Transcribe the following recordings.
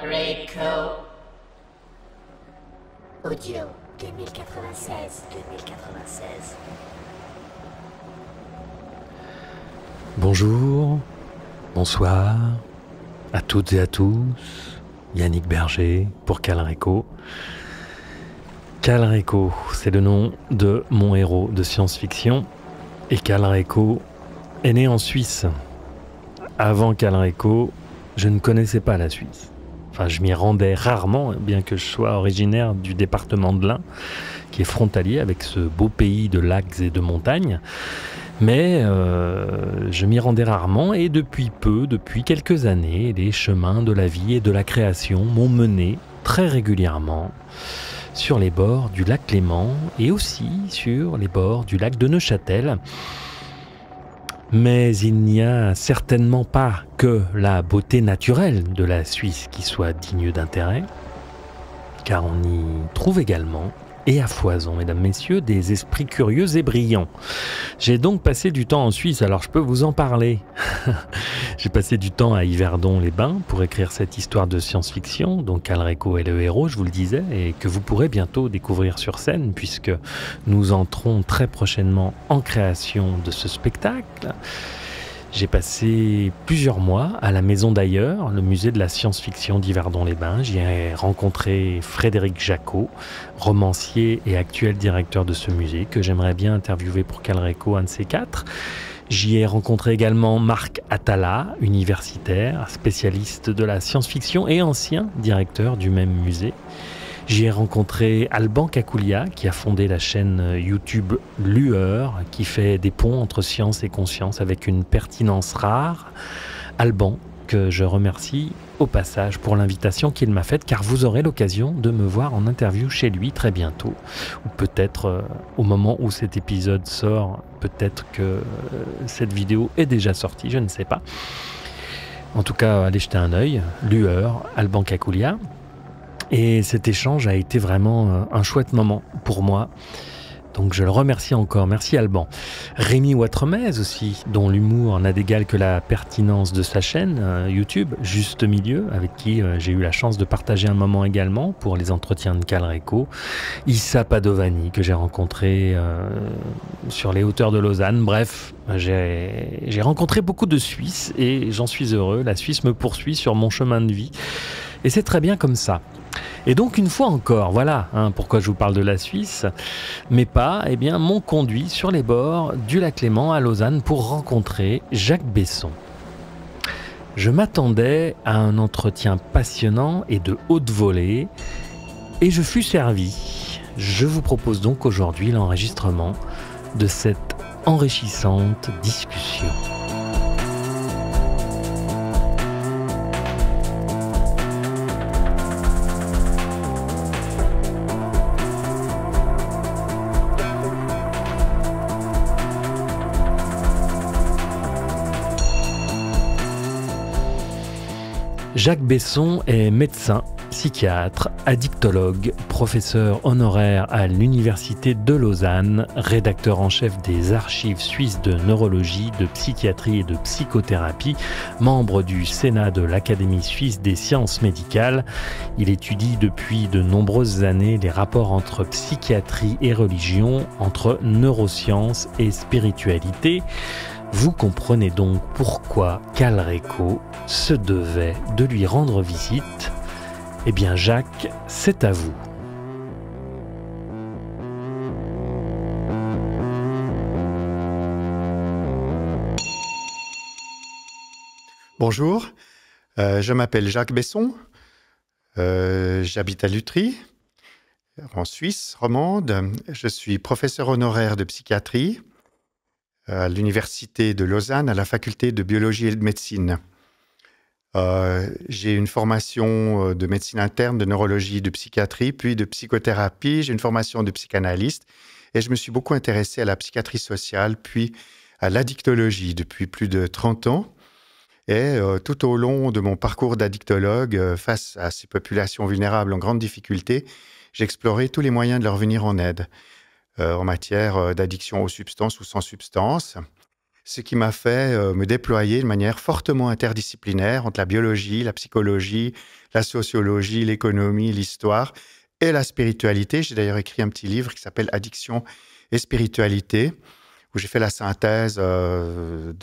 Rico. Audio 2096. Bonjour, bonsoir à toutes et à tous. Yannick Berger pour Calreco. Calreco, c'est le nom de mon héros de science-fiction. Et Calreco est né en Suisse. Avant Calreco, je ne connaissais pas la Suisse. Enfin, je m'y rendais rarement, bien que je sois originaire du département de l'Ain, qui est frontalier avec ce beau pays de lacs et de montagnes. Mais je m'y rendais rarement et depuis quelques années, les chemins de la vie et de la création m'ont mené très régulièrement sur les bords du lac Léman et aussi sur les bords du lac de Neuchâtel. Mais il n'y a certainement pas que la beauté naturelle de la Suisse qui soit digne d'intérêt, car on y trouve également, et à foison, mesdames, messieurs, des esprits curieux et brillants. J'ai donc passé du temps en Suisse, alors je peux vous en parler. J'ai passé du temps à Yverdon-les-Bains pour écrire cette histoire de science-fiction, dont Calreco est le héros, je vous le disais, et que vous pourrez bientôt découvrir sur scène, puisque nous entrons très prochainement en création de ce spectacle. J'ai passé plusieurs mois à la Maison d'Ailleurs, le musée de la science-fiction d'Yverdon-les-Bains. J'y ai rencontré Frédéric Jacot, romancier et actuel directeur de ce musée, que j'aimerais bien interviewer pour Calreco, un de ces quatre. J'y ai rencontré également Marc Atala, universitaire, spécialiste de la science-fiction et ancien directeur du même musée. J'y ai rencontré Alban Kakulia, qui a fondé la chaîne YouTube Lueur, qui fait des ponts entre science et conscience avec une pertinence rare. Alban, que je remercie au passage pour l'invitation qu'il m'a faite, car vous aurez l'occasion de me voir en interview chez lui très bientôt. Ou peut-être au moment où cet épisode sort, peut-être que cette vidéo est déjà sortie, je ne sais pas. En tout cas, allez jeter un œil. Lueur, Alban Kakulia. Et cet échange a été vraiment un chouette moment pour moi. Donc je le remercie encore. Merci Alban. Rémi Ouattremez aussi, dont l'humour n'a d'égal que la pertinence de sa chaîne YouTube, Juste Milieu, avec qui j'ai eu la chance de partager un moment également pour les entretiens de Calreco. Issa Padovani, que j'ai rencontré sur les hauteurs de Lausanne. Bref, j'ai rencontré beaucoup de Suisses et j'en suis heureux. La Suisse me poursuit sur mon chemin de vie. Et c'est très bien comme ça. Et donc une fois encore, voilà pourquoi je vous parle de la Suisse, mes pas m'ont conduit sur les bords du lac Léman à Lausanne pour rencontrer Jacques Besson. Je m'attendais à un entretien passionnant et de haute volée, et je fus servi. Je vous propose donc aujourd'hui l'enregistrement de cette enrichissante discussion. Jacques Besson est médecin, psychiatre, addictologue, professeur honoraire à l'Université de Lausanne, rédacteur en chef des archives suisses de neurologie, de psychiatrie et de psychothérapie, membre du Sénat de l'Académie suisse des sciences médicales. Il étudie depuis de nombreuses années les rapports entre psychiatrie et religion, entre neurosciences et spiritualité. Vous comprenez donc pourquoi Calreco se devait de lui rendre visite. Eh bien Jacques, c'est à vous. Bonjour, je m'appelle Jacques Besson, j'habite à Lutry, en Suisse romande. Je suis professeur honoraire de psychiatrie à l'Université de Lausanne, à la faculté de biologie et de médecine. J'ai une formation de médecine interne, de neurologie, de psychiatrie, puis de psychothérapie. J'ai une formation de psychanalyste et je me suis beaucoup intéressé à la psychiatrie sociale, puis à l'addictologie depuis plus de 30 ans. Et tout au long de mon parcours d'addictologue, face à ces populations vulnérables en grande difficulté, j'ai exploré tous les moyens de leur venir en aide en matière d'addiction aux substances ou sans substances. ce qui m'a fait me déployer de manière fortement interdisciplinaire entre la biologie, la psychologie, la sociologie, l'économie, l'histoire et la spiritualité. J'ai d'ailleurs écrit un petit livre qui s'appelle Addiction et spiritualité, où j'ai fait la synthèse de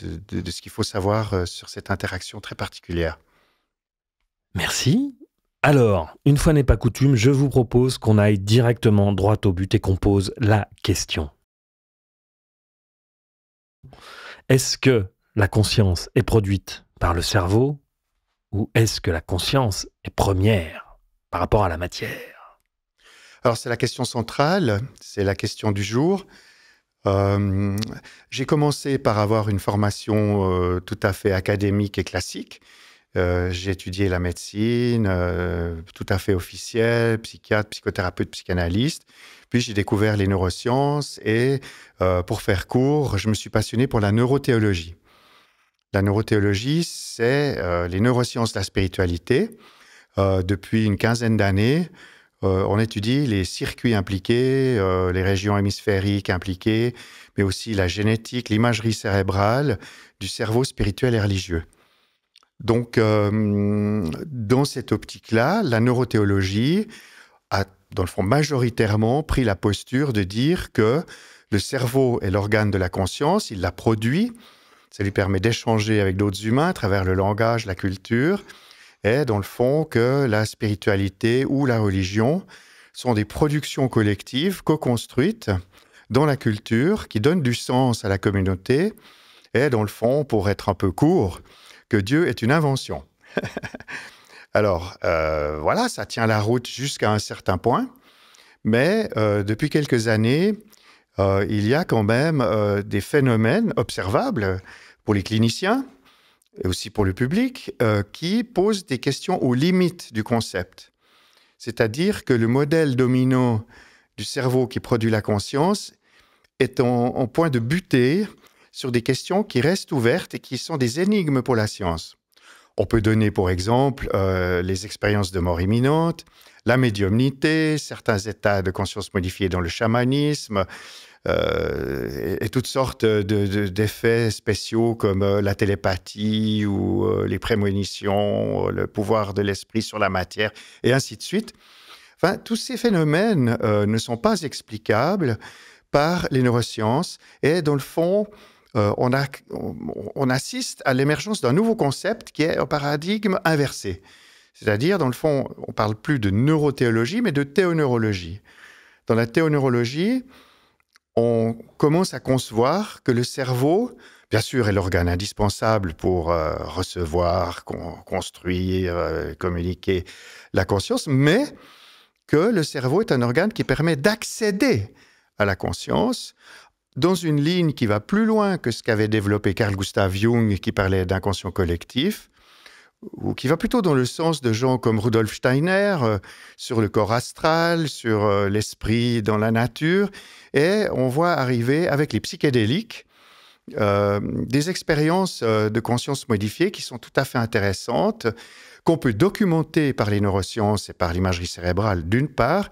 ce qu'il faut savoir sur cette interaction très particulière. Merci. Alors, une fois n'est pas coutume, je vous propose qu'on aille directement droit au but et qu'on pose la question. Est-ce que la conscience est produite par le cerveau ou est-ce que la conscience est première par rapport à la matière? Alors, c'est la question centrale, c'est la question du jour. J'ai commencé par avoir une formation tout à fait académique et classique. J'ai étudié la médecine, tout à fait officielle, psychiatre, psychothérapeute, psychanalyste. Puis j'ai découvert les neurosciences et, pour faire court, je me suis passionné pour la neurothéologie. La neurothéologie, c'est les neurosciences de la spiritualité. Depuis une quinzaine d'années, on étudie les circuits impliqués, les régions hémisphériques impliquées, mais aussi la génétique, l'imagerie cérébrale du cerveau spirituel et religieux. Donc, dans cette optique-là, la neurothéologie a, dans le fond, majoritairement pris la posture de dire que le cerveau est l'organe de la conscience, il la produit, ça lui permet d'échanger avec d'autres humains à travers le langage, la culture, et dans le fond que la spiritualité ou la religion sont des productions collectives co-construites dans la culture qui donnent du sens à la communauté, et dans le fond, pour être un peu court, que Dieu est une invention. Alors, voilà, ça tient la route jusqu'à un certain point, mais depuis quelques années, il y a quand même des phénomènes observables pour les cliniciens et aussi pour le public qui posent des questions aux limites du concept. C'est-à-dire que le modèle dominant du cerveau qui produit la conscience est en point de buter sur des questions qui restent ouvertes et qui sont des énigmes pour la science. On peut donner, pour exemple, les expériences de mort imminente, la médiumnité, certains états de conscience modifiés dans le chamanisme, et toutes sortes d'effets spéciaux comme la télépathie ou les prémonitions, le pouvoir de l'esprit sur la matière, et ainsi de suite. Enfin, tous ces phénomènes ne sont pas explicables par les neurosciences et, dans le fond, on assiste à l'émergence d'un nouveau concept qui est un paradigme inversé. C'est-à-dire, dans le fond, on ne parle plus de neurothéologie, mais de théoneurologie. Dans la théoneurologie, on commence à concevoir que le cerveau, bien sûr, est l'organe indispensable pour recevoir, construire, communiquer la conscience, mais que le cerveau est un organe qui permet d'accéder à la conscience dans une ligne qui va plus loin que ce qu'avait développé Carl Gustav Jung, qui parlait d'inconscient collectif, ou qui va plutôt dans le sens de gens comme Rudolf Steiner, sur le corps astral, sur l'esprit dans la nature, et on voit arriver avec les psychédéliques des expériences de conscience modifiée qui sont tout à fait intéressantes, qu'on peut documenter par les neurosciences et par l'imagerie cérébrale d'une part,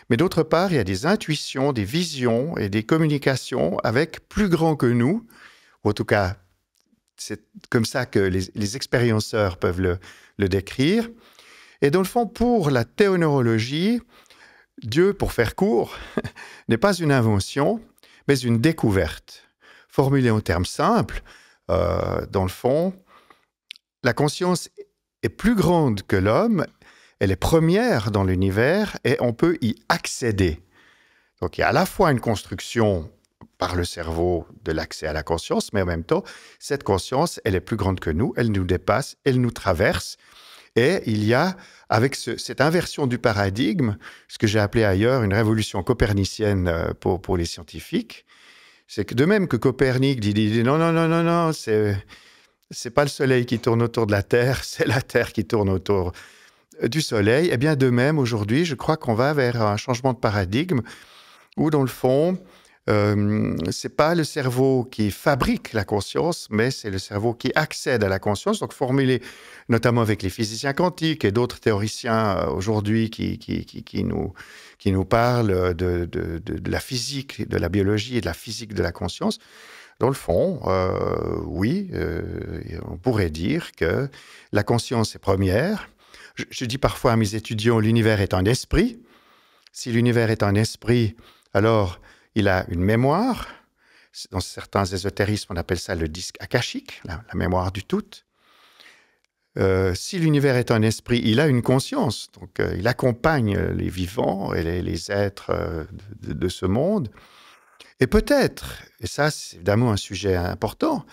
mais d'autre part, il y a des intuitions, des visions et des communications avec plus grand que nous. En tout cas, c'est comme ça que les expérienceurs peuvent le décrire. Et dans le fond, pour la théoneurologie, Dieu, pour faire court, n'est pas une invention, mais une découverte. Formulée en termes simples, dans le fond, la conscience est plus grande que l'homme, elle est première dans l'univers et on peut y accéder. Donc il y a à la fois une construction par le cerveau de l'accès à la conscience, mais en même temps, cette conscience, elle est plus grande que nous, elle nous dépasse, elle nous traverse. Et il y a, avec cette inversion du paradigme, ce que j'ai appelé ailleurs une révolution copernicienne pour les scientifiques, c'est que de même que Copernic dit non, c'est pas le Soleil qui tourne autour de la Terre, c'est la Terre qui tourne autour du Soleil. Eh bien, de même, aujourd'hui, je crois qu'on va vers un changement de paradigme où, dans le fond, c'est pas le cerveau qui fabrique la conscience, mais c'est le cerveau qui accède à la conscience. Donc, formulé notamment avec les physiciens quantiques et d'autres théoriciens aujourd'hui qui nous parlent de la physique, de la biologie et de la physique de la conscience. Dans le fond, oui, on pourrait dire que la conscience est première. Je dis parfois à mes étudiants, l'univers est un esprit. Si l'univers est un esprit, alors il a une mémoire. Dans certains ésotérismes, on appelle ça le disque akashique, la mémoire du tout. Si l'univers est un esprit, il a une conscience. Donc, il accompagne les vivants et les êtres de ce monde. Et peut-être, et ça c'est évidemment un sujet important,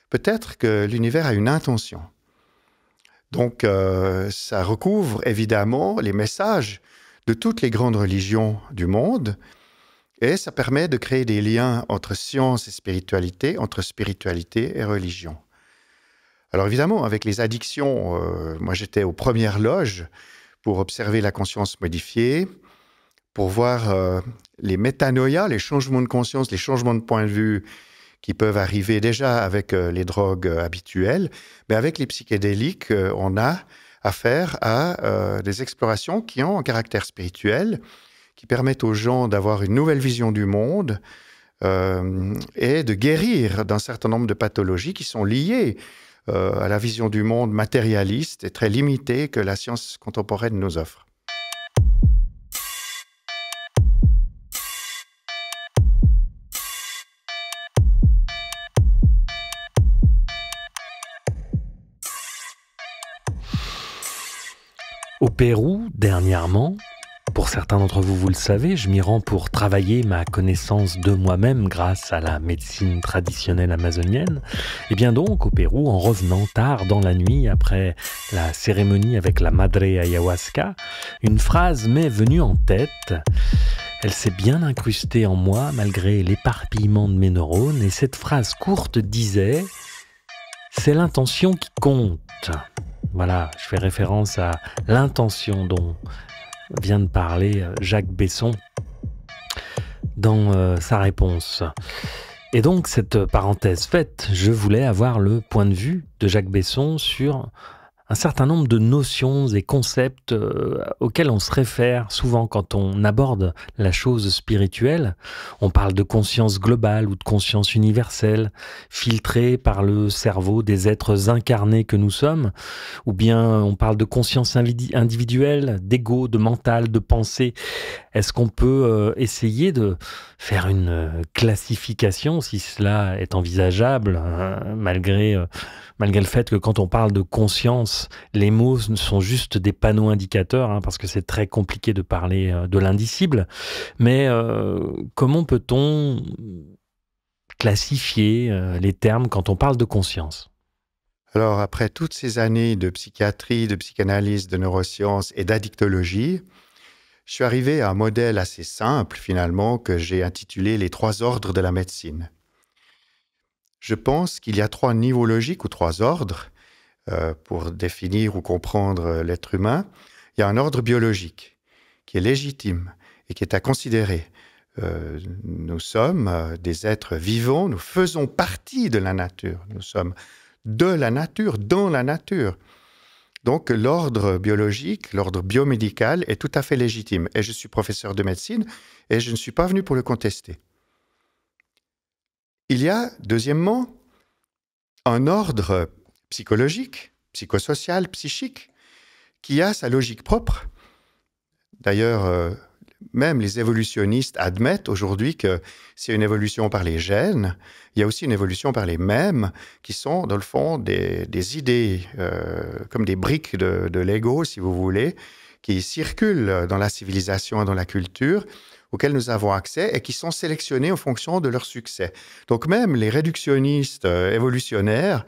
peut-être que l'univers a une intention. Donc, ça recouvre évidemment les messages de toutes les grandes religions du monde et ça permet de créer des liens entre science et spiritualité, entre spiritualité et religion. Alors évidemment, avec les addictions, moi j'étais aux premières loges pour observer la conscience modifiée, pour voir les métanoïas, les changements de conscience, les changements de point de vue qui peuvent arriver déjà avec les drogues habituelles. Mais avec les psychédéliques, on a affaire à des explorations qui ont un caractère spirituel, qui permettent aux gens d'avoir une nouvelle vision du monde et de guérir d'un certain nombre de pathologies qui sont liées à la vision du monde matérialiste et très limitée que la science contemporaine nous offre. Au Pérou, dernièrement, pour certains d'entre vous, vous le savez, je m'y rends pour travailler ma connaissance de moi-même grâce à la médecine traditionnelle amazonienne. Et bien donc, au Pérou, en revenant tard dans la nuit, après la cérémonie avec la Madre Ayahuasca, une phrase m'est venue en tête. Elle s'est bien incrustée en moi, malgré l'éparpillement de mes neurones, et cette phrase courte disait « C'est l'intention qui compte ». Voilà, je fais référence à l'intention dont vient de parler Jacques Besson dans sa réponse. Et donc, cette parenthèse faite, je voulais avoir le point de vue de Jacques Besson sur un certain nombre de notions et concepts auxquels on se réfère souvent quand on aborde la chose spirituelle. On parle de conscience globale ou de conscience universelle, filtrée par le cerveau des êtres incarnés que nous sommes, ou bien on parle de conscience individuelle, d'ego, de mental, de pensée. Est-ce qu'on peut essayer de faire une classification, si cela est envisageable, malgré le fait que quand on parle de conscience, les mots sont juste des panneaux indicateurs, parce que c'est très compliqué de parler de l'indicible. Mais comment peut-on classifier les termes quand on parle de conscience ? Alors, après toutes ces années de psychiatrie, de psychanalyse, de neurosciences et d'addictologie, je suis arrivé à un modèle assez simple, finalement, que j'ai intitulé « Les trois ordres de la médecine ». Je pense qu'il y a trois niveaux logiques ou trois ordres pour définir ou comprendre l'être humain. Il y a un ordre biologique qui est légitime et qui est à considérer. Nous sommes des êtres vivants, nous faisons partie de la nature, nous sommes de la nature, dans la nature. Donc l'ordre biologique, l'ordre biomédical est tout à fait légitime. Et je suis professeur de médecine et je ne suis pas venu pour le contester. Il y a, deuxièmement, un ordre psychologique, psychosocial, psychique, qui a sa logique propre. D'ailleurs, même les évolutionnistes admettent aujourd'hui que s'il y a une évolution par les gènes, il y a aussi une évolution par les mèmes, qui sont, dans le fond, des idées, comme des briques de Lego, si vous voulez, qui circulent dans la civilisation et dans la culture, auxquels nous avons accès et qui sont sélectionnés en fonction de leur succès. Donc même les réductionnistes évolutionnaires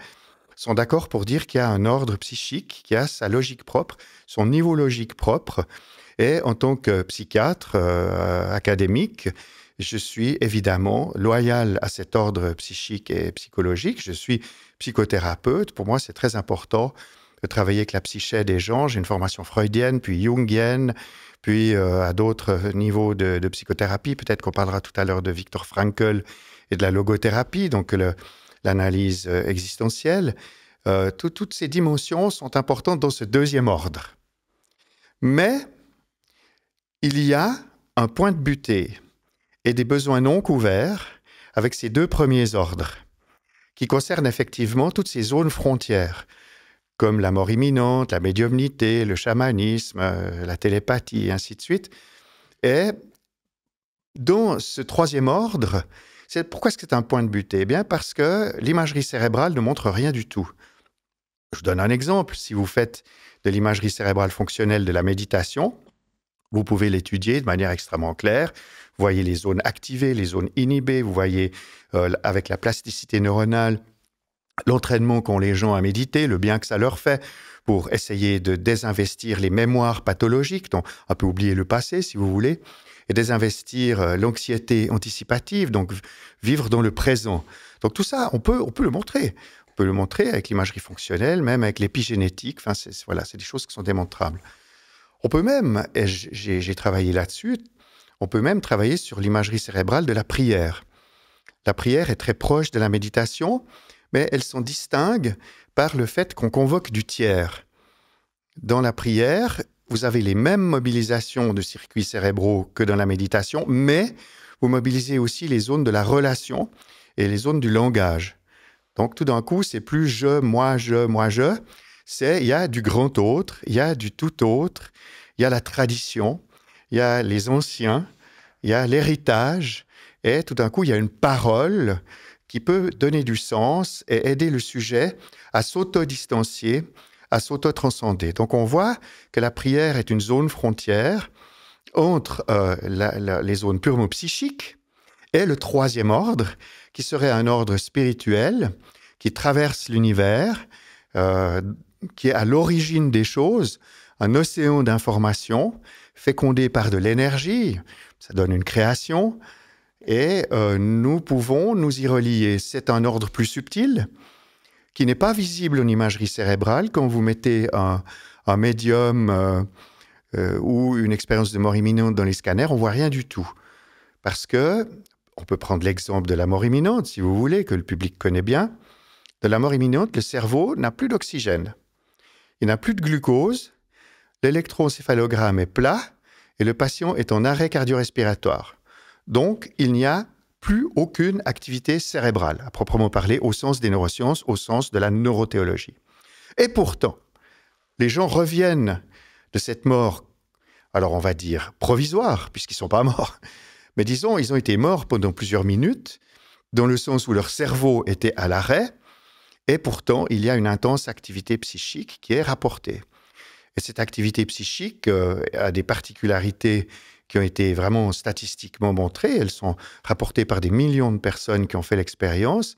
sont d'accord pour dire qu'il y a un ordre psychique qui a sa logique propre, son niveau logique propre. Et en tant que psychiatre académique, je suis évidemment loyal à cet ordre psychique et psychologique. Je suis psychothérapeute. Pour moi, c'est très important de travailler avec la psyché des gens. J'ai une formation freudienne, puis jungienne, puis à d'autres niveaux de psychothérapie. Peut-être qu'on parlera tout à l'heure de Viktor Frankl et de la logothérapie, donc l'analyse existentielle. Toutes ces dimensions sont importantes dans ce deuxième ordre. Mais il y a un point de butée et des besoins non couverts avec ces deux premiers ordres. qui concerne effectivement toutes ces zones frontières, comme la mort imminente, la médiumnité, le chamanisme, la télépathie, et ainsi de suite. Et dans ce troisième ordre, pourquoi est-ce que c'est un point de butée? Eh bien, parce que l'imagerie cérébrale ne montre rien du tout. Je vous donne un exemple. Si vous faites de l'imagerie cérébrale fonctionnelle de la méditation, vous pouvez l'étudier de manière extrêmement claire. Vous voyez les zones activées, les zones inhibées. Vous voyez, avec la plasticité neuronale, l'entraînement qu'ont les gens à méditer, le bien que ça leur fait pour essayer de désinvestir les mémoires pathologiques, donc un peu oublier le passé, si vous voulez, et désinvestir l'anxiété anticipative, donc vivre dans le présent. Donc tout ça, on peut le montrer. On peut le montrer avec l'imagerie fonctionnelle, même avec l'épigénétique. Enfin, c'est des choses qui sont démontrables. On peut même, et j'ai travaillé là-dessus, on peut même travailler sur l'imagerie cérébrale de la prière. La prière est très proche de la méditation, mais elles sont distinctes par le fait qu'on convoque du tiers. Dans la prière, vous avez les mêmes mobilisations de circuits cérébraux que dans la méditation, mais vous mobilisez aussi les zones de la relation et les zones du langage. Donc, tout d'un coup, c'est plus je, moi, je, moi, je. Il y a du grand autre, il y a du tout autre, il y a la tradition, il y a les anciens, il y a l'héritage, et tout d'un coup, il y a une parole qui peut donner du sens et aider le sujet à s'auto-distancier, à s'auto-transcender. Donc, on voit que la prière est une zone frontière entre les zones purement psychiques et le troisième ordre, qui serait un ordre spirituel qui traverse l'univers, qui est à l'origine des choses, un océan d'informations fécondé par de l'énergie. Ça donne une création et nous pouvons nous y relier. C'est un ordre plus subtil qui n'est pas visible en imagerie cérébrale. Quand vous mettez un médium ou une expérience de mort imminente dans les scanners, on ne voit rien du tout. Parce que, on peut prendre l'exemple de la mort imminente, si vous voulez, que le public connaît bien. De la mort imminente, le cerveau n'a plus d'oxygène. Il n'a plus de glucose, l'électroencéphalogramme est plat et le patient est en arrêt cardio-respiratoire. Donc, il n'y a plus aucune activité cérébrale, à proprement parler, au sens des neurosciences, au sens de la neurothéologie. Et pourtant, les gens reviennent de cette mort, alors on va dire provisoire, puisqu'ils ne sont pas morts, mais disons, ils ont été morts pendant plusieurs minutes, dans le sens où leur cerveau était à l'arrêt, et pourtant, il y a une intense activité psychique qui est rapportée. Et cette activité psychique a des particularités qui ont été vraiment statistiquement montrées. Elles sont rapportées par des millions de personnes qui ont fait l'expérience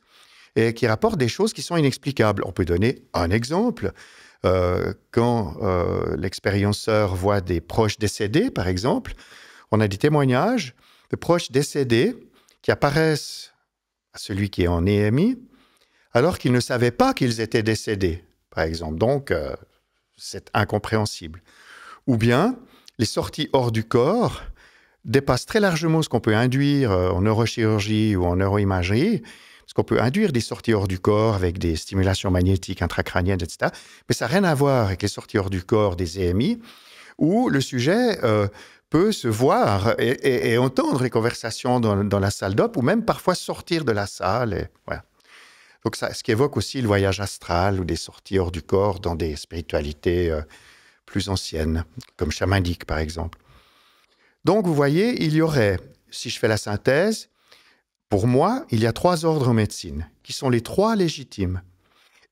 et qui rapportent des choses qui sont inexplicables. On peut donner un exemple. Quand l'expérienceur voit des proches décédés, par exemple, on a des témoignages de proches décédés qui apparaissent à celui qui est en EMI, alors qu'ils ne savaient pas qu'ils étaient décédés, par exemple. Donc, c'est incompréhensible. Ou bien, les sorties hors du corps dépassent très largement ce qu'on peut induire en neurochirurgie ou en neuroimagerie, parce qu'on peut induire des sorties hors du corps avec des stimulations magnétiques intracrâniennes, etc. Mais ça n'a rien à voir avec les sorties hors du corps des EMI, où le sujet peut se voir et entendre les conversations dans la salle d'op, ou même parfois sortir de la salle. Et, voilà. Donc, ce qui évoque aussi le voyage astral ou des sorties hors du corps dans des spiritualités plus anciennes, comme chamanique, par exemple. Donc, vous voyez, il y aurait, si je fais la synthèse, pour moi, il y a 3 ordres en médecine, qui sont les 3 légitimes.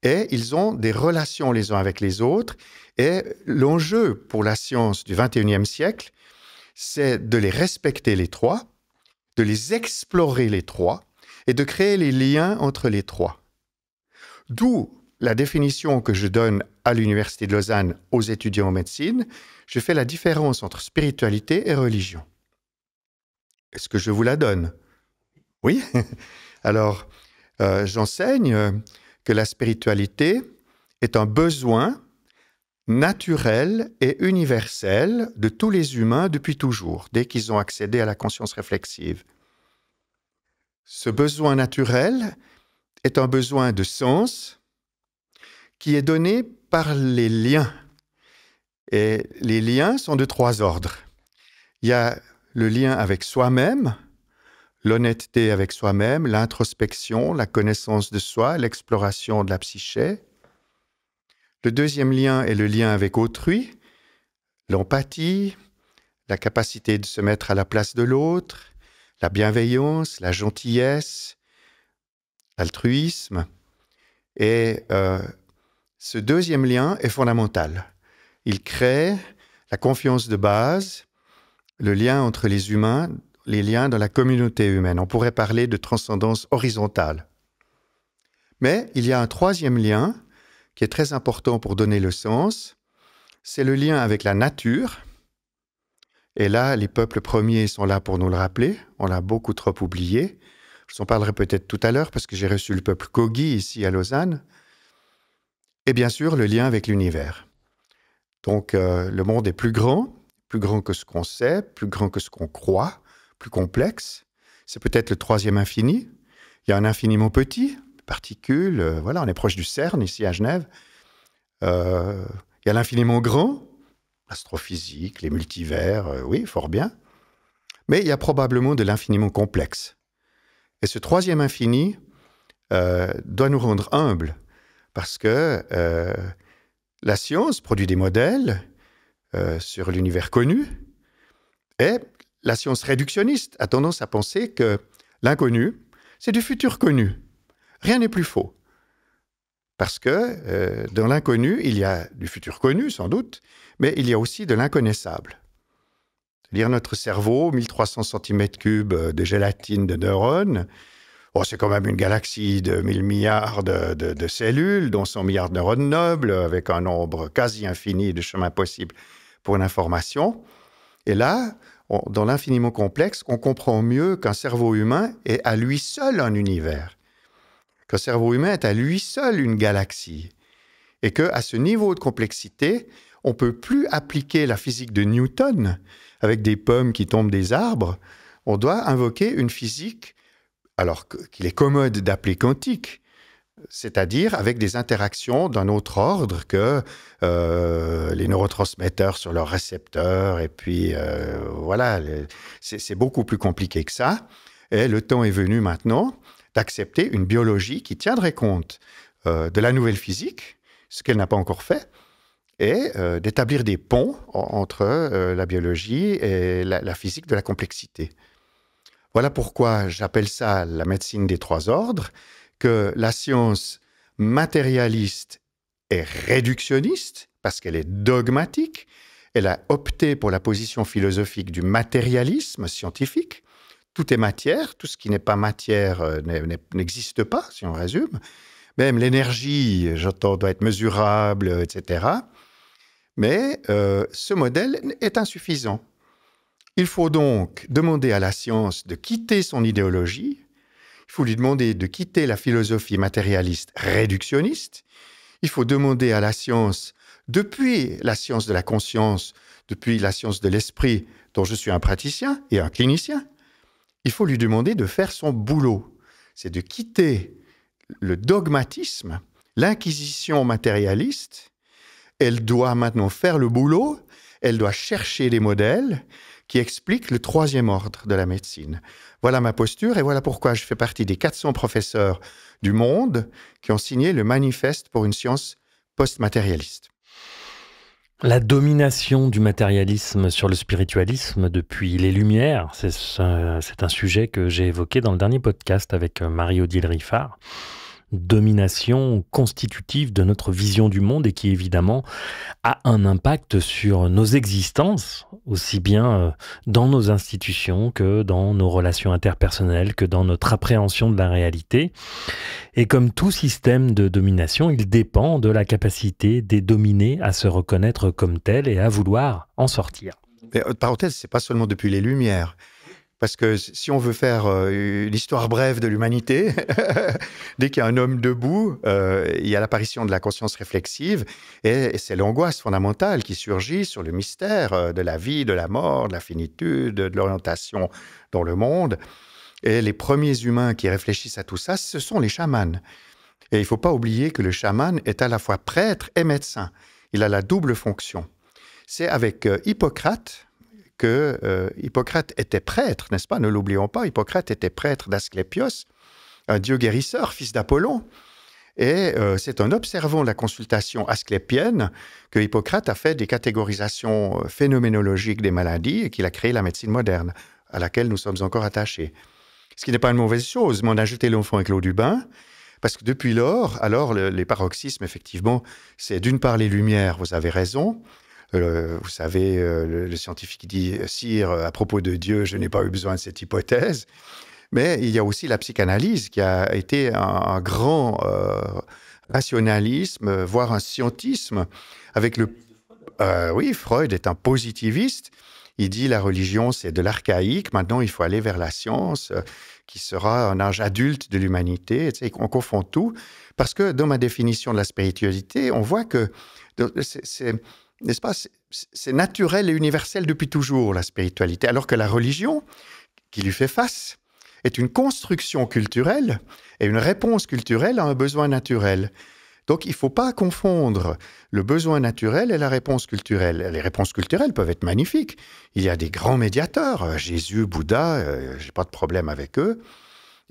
Et ils ont des relations les uns avec les autres. Et l'enjeu pour la science du XXIe siècle, c'est de les respecter les 3, de les explorer les 3, et de créer les liens entre les 3. D'où la définition que je donne à l'Université de Lausanne aux étudiants en médecine. Je fais la différence entre spiritualité et religion. Est-ce que je vous la donne? Oui. Alors, j'enseigne que la spiritualité est un besoin naturel et universel de tous les humains depuis toujours, dès qu'ils ont accédé à la conscience réflexive. Ce besoin naturel est un besoin de sens qui est donné par les liens. Et les liens sont de 3 ordres. Il y a le lien avec soi-même, l'honnêteté avec soi-même, l'introspection, la connaissance de soi, l'exploration de la psyché. Le deuxième lien est le lien avec autrui, l'empathie, la capacité de se mettre à la place de l'autre, la bienveillance, la gentillesse, l'altruisme. Et ce deuxième lien est fondamental. Il crée la confiance de base, le lien entre les humains, les liens dans la communauté humaine. On pourrait parler de transcendance horizontale. Mais il y a un troisième lien qui est très important pour donner le sens, c'est le lien avec la nature. Et là, les peuples premiers sont là pour nous le rappeler. On l'a beaucoup trop oublié. Je vous en parlerai peut-être tout à l'heure parce que j'ai reçu le peuple Kogi ici à Lausanne. Et bien sûr, le lien avec l'univers. Donc, le monde est plus grand que ce qu'on sait, plus grand que ce qu'on croit, plus complexe. C'est peut-être le troisième infini. Il y a un infiniment petit, particules, voilà, on est proche du CERN ici à Genève. Il y a l'infiniment grand, l'astrophysique, les multivers, oui, fort bien. Mais il y a probablement de l'infiniment complexe. Et ce troisième infini doit nous rendre humbles, parce que la science produit des modèles sur l'univers connu, et la science réductionniste a tendance à penser que l'inconnu, c'est du futur connu. Rien n'est plus faux. Parce que dans l'inconnu, il y a du futur connu, sans doute, mais il y a aussi de l'inconnaissable. C'est-à-dire notre cerveau, 1300 cm3 de gélatine de neurones, c'est quand même une galaxie de 1000 milliards de cellules, dont 100 milliards de neurones nobles, avec un nombre quasi infini de chemins possibles pour l'information. Et là, dans l'infiniment complexe, on comprend mieux qu'un cerveau humain est à lui seul un univers, qu'un cerveau humain est à lui seul une galaxie, et qu'à ce niveau de complexité, on ne peut plus appliquer la physique de Newton avec des pommes qui tombent des arbres. On doit invoquer une physique, alors qu'il est commode d'appeler quantique, c'est-à-dire avec des interactions d'un autre ordre que les neurotransmetteurs sur leurs récepteurs, et puis voilà, c'est beaucoup plus compliqué que ça. Et le temps est venu maintenant d'accepter une biologie qui tiendrait compte de la nouvelle physique, ce qu'elle n'a pas encore fait, et d'établir des ponts entre la biologie et la physique de la complexité. Voilà pourquoi j'appelle ça la médecine des trois ordres, que la science matérialiste est réductionniste, parce qu'elle est dogmatique. Elle a opté pour la position philosophique du matérialisme scientifique. Tout est matière, tout ce qui n'est pas matière n'existe pas, si on résume. Même l'énergie, j'entends, doit être mesurable, etc. Mais ce modèle est insuffisant. Il faut donc demander à la science de quitter son idéologie. Il faut lui demander de quitter la philosophie matérialiste réductionniste. Il faut demander à la science, depuis la science de la conscience, depuis la science de l'esprit, dont je suis un praticien et un clinicien, il faut lui demander de faire son boulot. C'est de quitter le dogmatisme, l'inquisition matérialiste. Elle doit maintenant faire le boulot, elle doit chercher les modèles qui expliquent le troisième ordre de la médecine. Voilà ma posture et voilà pourquoi je fais partie des 400 professeurs du monde qui ont signé le manifeste pour une science post-matérialiste. La domination du matérialisme sur le spiritualisme depuis les Lumières, c'est un sujet que j'ai évoqué dans le dernier podcast avec Marie-Odile Riffard. Domination constitutive de notre vision du monde et qui évidemment a un impact sur nos existences, aussi bien dans nos institutions que dans nos relations interpersonnelles, que dans notre appréhension de la réalité. Et comme tout système de domination, il dépend de la capacité des dominés à se reconnaître comme tels et à vouloir en sortir. Mais, parenthèse, c'est pas seulement depuis les Lumières. Parce que si on veut faire une histoire brève de l'humanité, dès qu'il y a un homme debout, il y a l'apparition de la conscience réflexive et c'est l'angoisse fondamentale qui surgit sur le mystère de la vie, de la mort, de la finitude, de l'orientation dans le monde. Et les premiers humains qui réfléchissent à tout ça, ce sont les chamans. Et il ne faut pas oublier que le chaman est à la fois prêtre et médecin. Il a la double fonction. C'est avec Hippocrate que Hippocrate était prêtre, n'est-ce pas? Ne l'oublions pas, Hippocrate était prêtre d'Asclépios, un dieu guérisseur, fils d'Apollon. Et c'est en observant la consultation asclépienne que Hippocrate a fait des catégorisations phénoménologiques des maladies et qu'il a créé la médecine moderne, à laquelle nous sommes encore attachés. Ce qui n'est pas une mauvaise chose, mais on a jeté l'enfant avec l'eau du bain, parce que depuis lors, alors les paroxysmes, effectivement, c'est d'une part les lumières, vous avez raison. Vous savez, le scientifique qui dit « Sire, à propos de Dieu, je n'ai pas eu besoin de cette hypothèse ». Mais il y a aussi la psychanalyse qui a été un grand rationalisme, voire un scientisme. Avec oui, Freud est un positiviste. Il dit la religion, c'est de l'archaïque. Maintenant, il faut aller vers la science, qui sera un âge adulte de l'humanité. Tu sais, on confond tout. Parce que dans ma définition de la spiritualité, on voit que n'est-ce pas, c'est naturel et universel depuis toujours, la spiritualité, alors que la religion, qui lui fait face, est une construction culturelle et une réponse culturelle à un besoin naturel. Donc, il ne faut pas confondre le besoin naturel et la réponse culturelle. Les réponses culturelles peuvent être magnifiques. Il y a des grands médiateurs, Jésus, Bouddha, je n'ai pas de problème avec eux.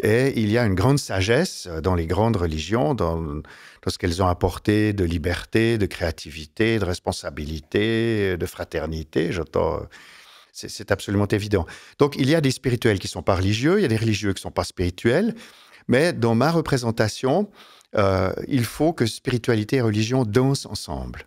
Et il y a une grande sagesse dans les grandes religions, dans ce qu'elles ont apporté de liberté, de créativité, de responsabilité, de fraternité. C'est absolument évident. Donc, il y a des spirituels qui ne sont pas religieux, il y a des religieux qui ne sont pas spirituels, mais dans ma représentation, il faut que spiritualité et religion dansent ensemble.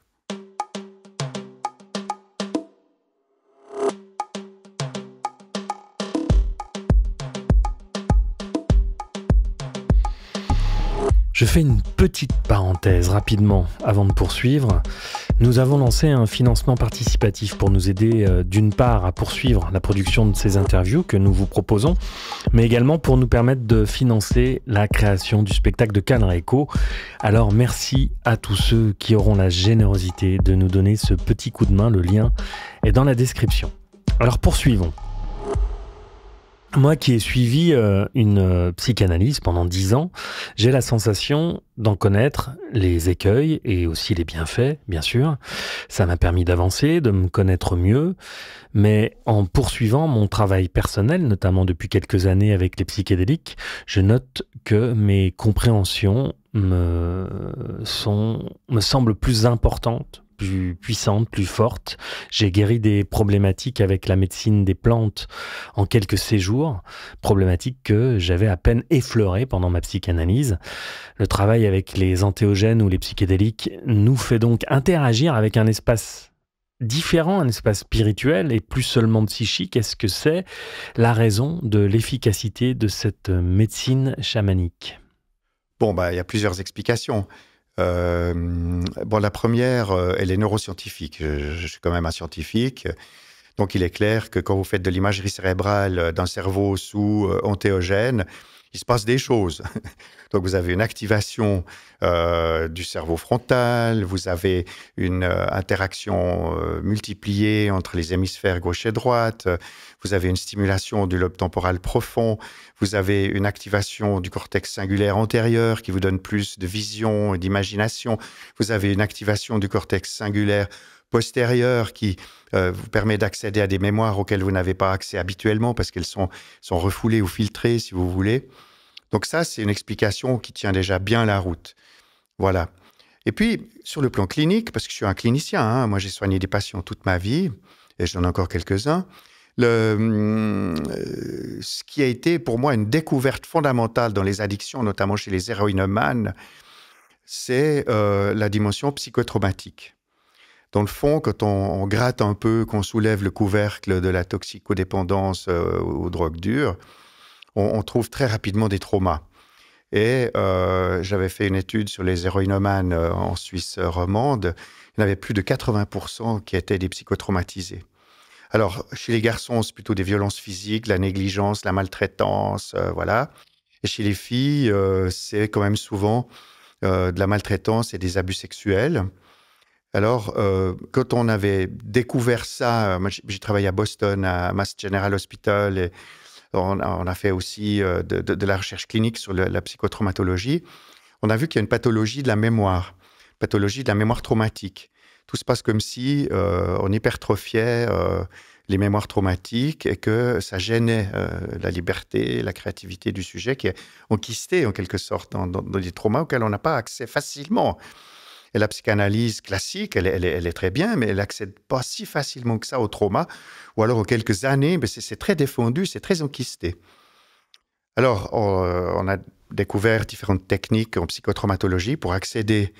Je fais une petite parenthèse rapidement avant de poursuivre. Nous avons lancé un financement participatif pour nous aider d'une part à poursuivre la production de ces interviews que nous vous proposons, mais également pour nous permettre de financer la création du spectacle de Canreco. Alors merci à tous ceux qui auront la générosité de nous donner ce petit coup de main. Le lien est dans la description. Alors poursuivons. Moi qui ai suivi une psychanalyse pendant 10 ans, j'ai la sensation d'en connaître les écueils et aussi les bienfaits, bien sûr. Ça m'a permis d'avancer, de me connaître mieux, mais en poursuivant mon travail personnel, notamment depuis quelques années avec les psychédéliques, je note que mes compréhensions me semblent plus importantes, plus puissante, plus forte. J'ai guéri des problématiques avec la médecine des plantes en quelques séjours, problématiques que j'avais à peine effleurées pendant ma psychanalyse. Le travail avec les entéogènes ou les psychédéliques nous fait donc interagir avec un espace différent, un espace spirituel et plus seulement psychique. Est-ce que c'est la raison de l'efficacité de cette médecine chamanique? Bon, il y a plusieurs explications. La première, elle est neuroscientifique. Je suis quand même un scientifique. Donc, il est clair que quand vous faites de l'imagerie cérébrale d'un cerveau sous entéogène, il se passe des choses. Donc, vous avez une activation du cerveau frontal, vous avez une interaction multipliée entre les hémisphères gauche et droite, vous avez une stimulation du lobe temporal profond, vous avez une activation du cortex singulaire antérieur qui vous donne plus de vision et d'imagination, vous avez une activation du cortex singulaire postérieur qui vous permet d'accéder à des mémoires auxquelles vous n'avez pas accès habituellement parce qu'elles sont refoulées ou filtrées, si vous voulez. Donc ça, c'est une explication qui tient déjà bien la route. Voilà. Et puis, sur le plan clinique, parce que je suis un clinicien, moi j'ai soigné des patients toute ma vie, et j'en ai encore quelques-uns, ce qui a été pour moi une découverte fondamentale dans les addictions, notamment chez les héroïnomanes, c'est la dimension psychotraumatique. Dans le fond, quand on gratte un peu, qu'on soulève le couvercle de la toxicodépendance aux drogues dures, on trouve très rapidement des traumas. Et j'avais fait une étude sur les héroïnomanes en Suisse romande. Il y en avait plus de 80% qui étaient des psychotraumatisés. Alors, chez les garçons, c'est plutôt des violences physiques, la négligence, la maltraitance, voilà. Et chez les filles, c'est quand même souvent de la maltraitance et des abus sexuels. Alors, quand on avait découvert ça, moi, j'ai travaillé à Boston, à Mass General Hospital, et on a fait aussi de la recherche clinique sur la psychotraumatologie. On a vu qu'il y a une pathologie de la mémoire traumatique. Tout se passe comme si on hypertrophiait les mémoires traumatiques et que ça gênait la liberté, la créativité du sujet qui est enquisté en quelque sorte dans des traumas auxquels on n'a pas accès facilement. Et la psychanalyse classique, elle est très bien, mais elle n'accède pas si facilement que ça au trauma, ou alors aux quelques années, mais c'est très défendu, c'est très enquisté. Alors, on a découvert différentes techniques en psychotraumatologie pour accéder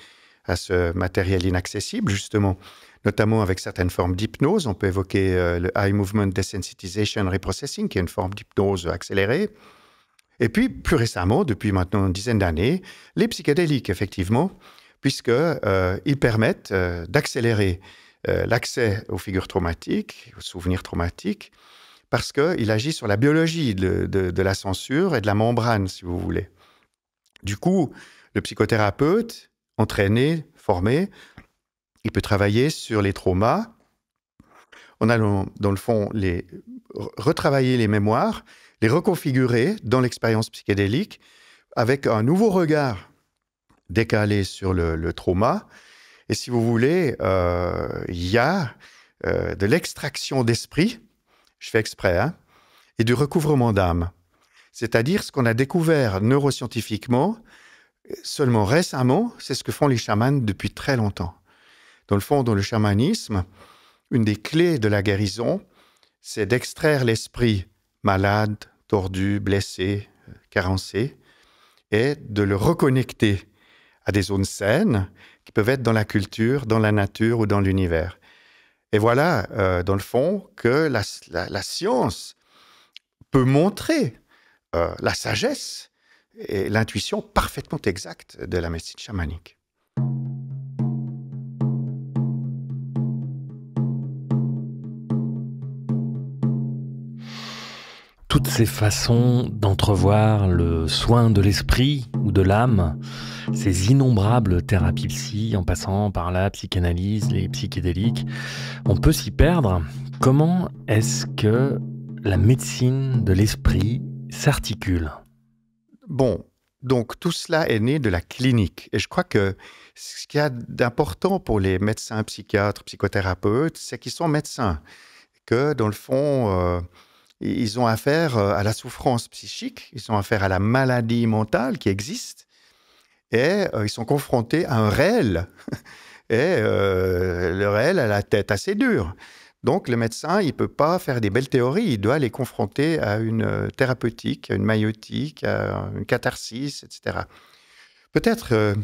à ce matériel inaccessible, justement, notamment avec certaines formes d'hypnose. On peut évoquer le Eye Movement Desensitization Reprocessing, qui est une forme d'hypnose accélérée. Et puis, plus récemment, depuis maintenant une dizaine d'années, les psychédéliques, effectivement, puisqu'ils permettent d'accélérer l'accès aux figures traumatiques, aux souvenirs traumatiques, parce qu'il agit sur la biologie de la censure et de la membrane, si vous voulez. Du coup, le psychothérapeute, entraîné, formé, il peut travailler sur les traumas en allant, dans le fond, retravailler les mémoires, les reconfigurer dans l'expérience psychédélique avec un nouveau regard décalé sur le trauma. Et si vous voulez, il y a de l'extraction d'esprit, je fais exprès, hein, et du recouvrement d'âme. C'est-à-dire ce qu'on a découvert neuroscientifiquement seulement récemment, c'est ce que font les chamans depuis très longtemps. Dans le fond, dans le chamanisme, une des clés de la guérison, c'est d'extraire l'esprit malade, tordu, blessé, carencé, et de le reconnecter à des zones saines qui peuvent être dans la culture, dans la nature ou dans l'univers. Et voilà, dans le fond, que la science peut montrer la sagesse et l'intuition parfaitement exacte de la médecine chamanique. Toutes ces façons d'entrevoir le soin de l'esprit ou de l'âme, ces innombrables thérapies psy, en passant par la psychanalyse, les psychédéliques, on peut s'y perdre. Comment est-ce que la médecine de l'esprit s'articule ? Bon, donc tout cela est né de la clinique. Et je crois que ce qu'il y a d'important pour les médecins, psychiatres, psychothérapeutes, c'est qu'ils sont médecins. Que dans le fond, ils ont affaire à la souffrance psychique, ils ont affaire à la maladie mentale qui existe, et ils sont confrontés à un réel. Et le réel a la tête assez dure. Donc, le médecin, il ne peut pas faire des belles théories, il doit les confronter à une thérapeutique, à une maïotique, à une catharsis, etc. Peut-être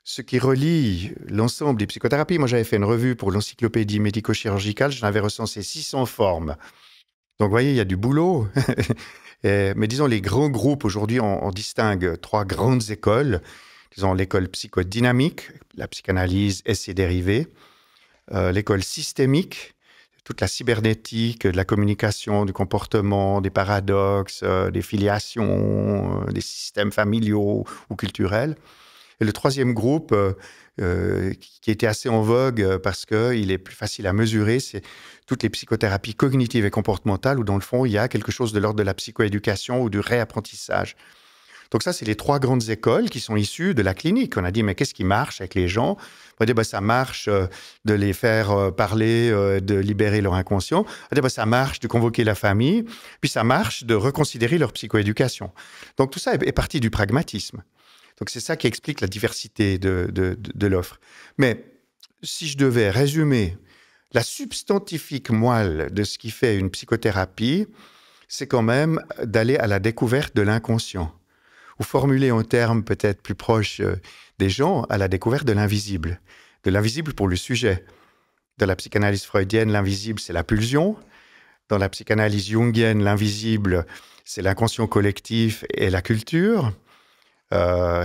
ce qui relie l'ensemble des psychothérapies, moi j'avais fait une revue pour l'encyclopédie médico-chirurgicale, j'en avais recensé 600 formes. Donc, vous voyez, il y a du boulot. Mais disons, les grands groupes, aujourd'hui, on distingue 3 grandes écoles. Disons, l'école psychodynamique, la psychanalyse et ses dérivés. L'école systémique, toute la cybernétique, de la communication, du comportement, des paradoxes, des filiations, des systèmes familiaux ou culturels. Et le 3e groupe, qui était assez en vogue parce qu'il est plus facile à mesurer, c'est toutes les psychothérapies cognitives et comportementales où, dans le fond, il y a quelque chose de l'ordre de la psychoéducation ou du réapprentissage. Donc ça, c'est les 3 grandes écoles qui sont issues de la clinique. On a dit, mais qu'est-ce qui marche avec les gens ? On a dit, ça marche de les faire parler, de libérer leur inconscient. On a dit, ça marche de convoquer la famille. Puis ça marche de reconsidérer leur psychoéducation. Donc tout ça est parti du pragmatisme. Donc c'est ça qui explique la diversité de l'offre. Mais si je devais résumer la substantifique moelle de ce qui fait une psychothérapie, c'est quand même d'aller à la découverte de l'inconscient. Ou formuler en termes peut-être plus proches des gens, à la découverte de l'invisible. De l'invisible pour le sujet. Dans la psychanalyse freudienne, l'invisible, c'est la pulsion. Dans la psychanalyse jungienne, l'invisible, c'est l'inconscient collectif et la culture.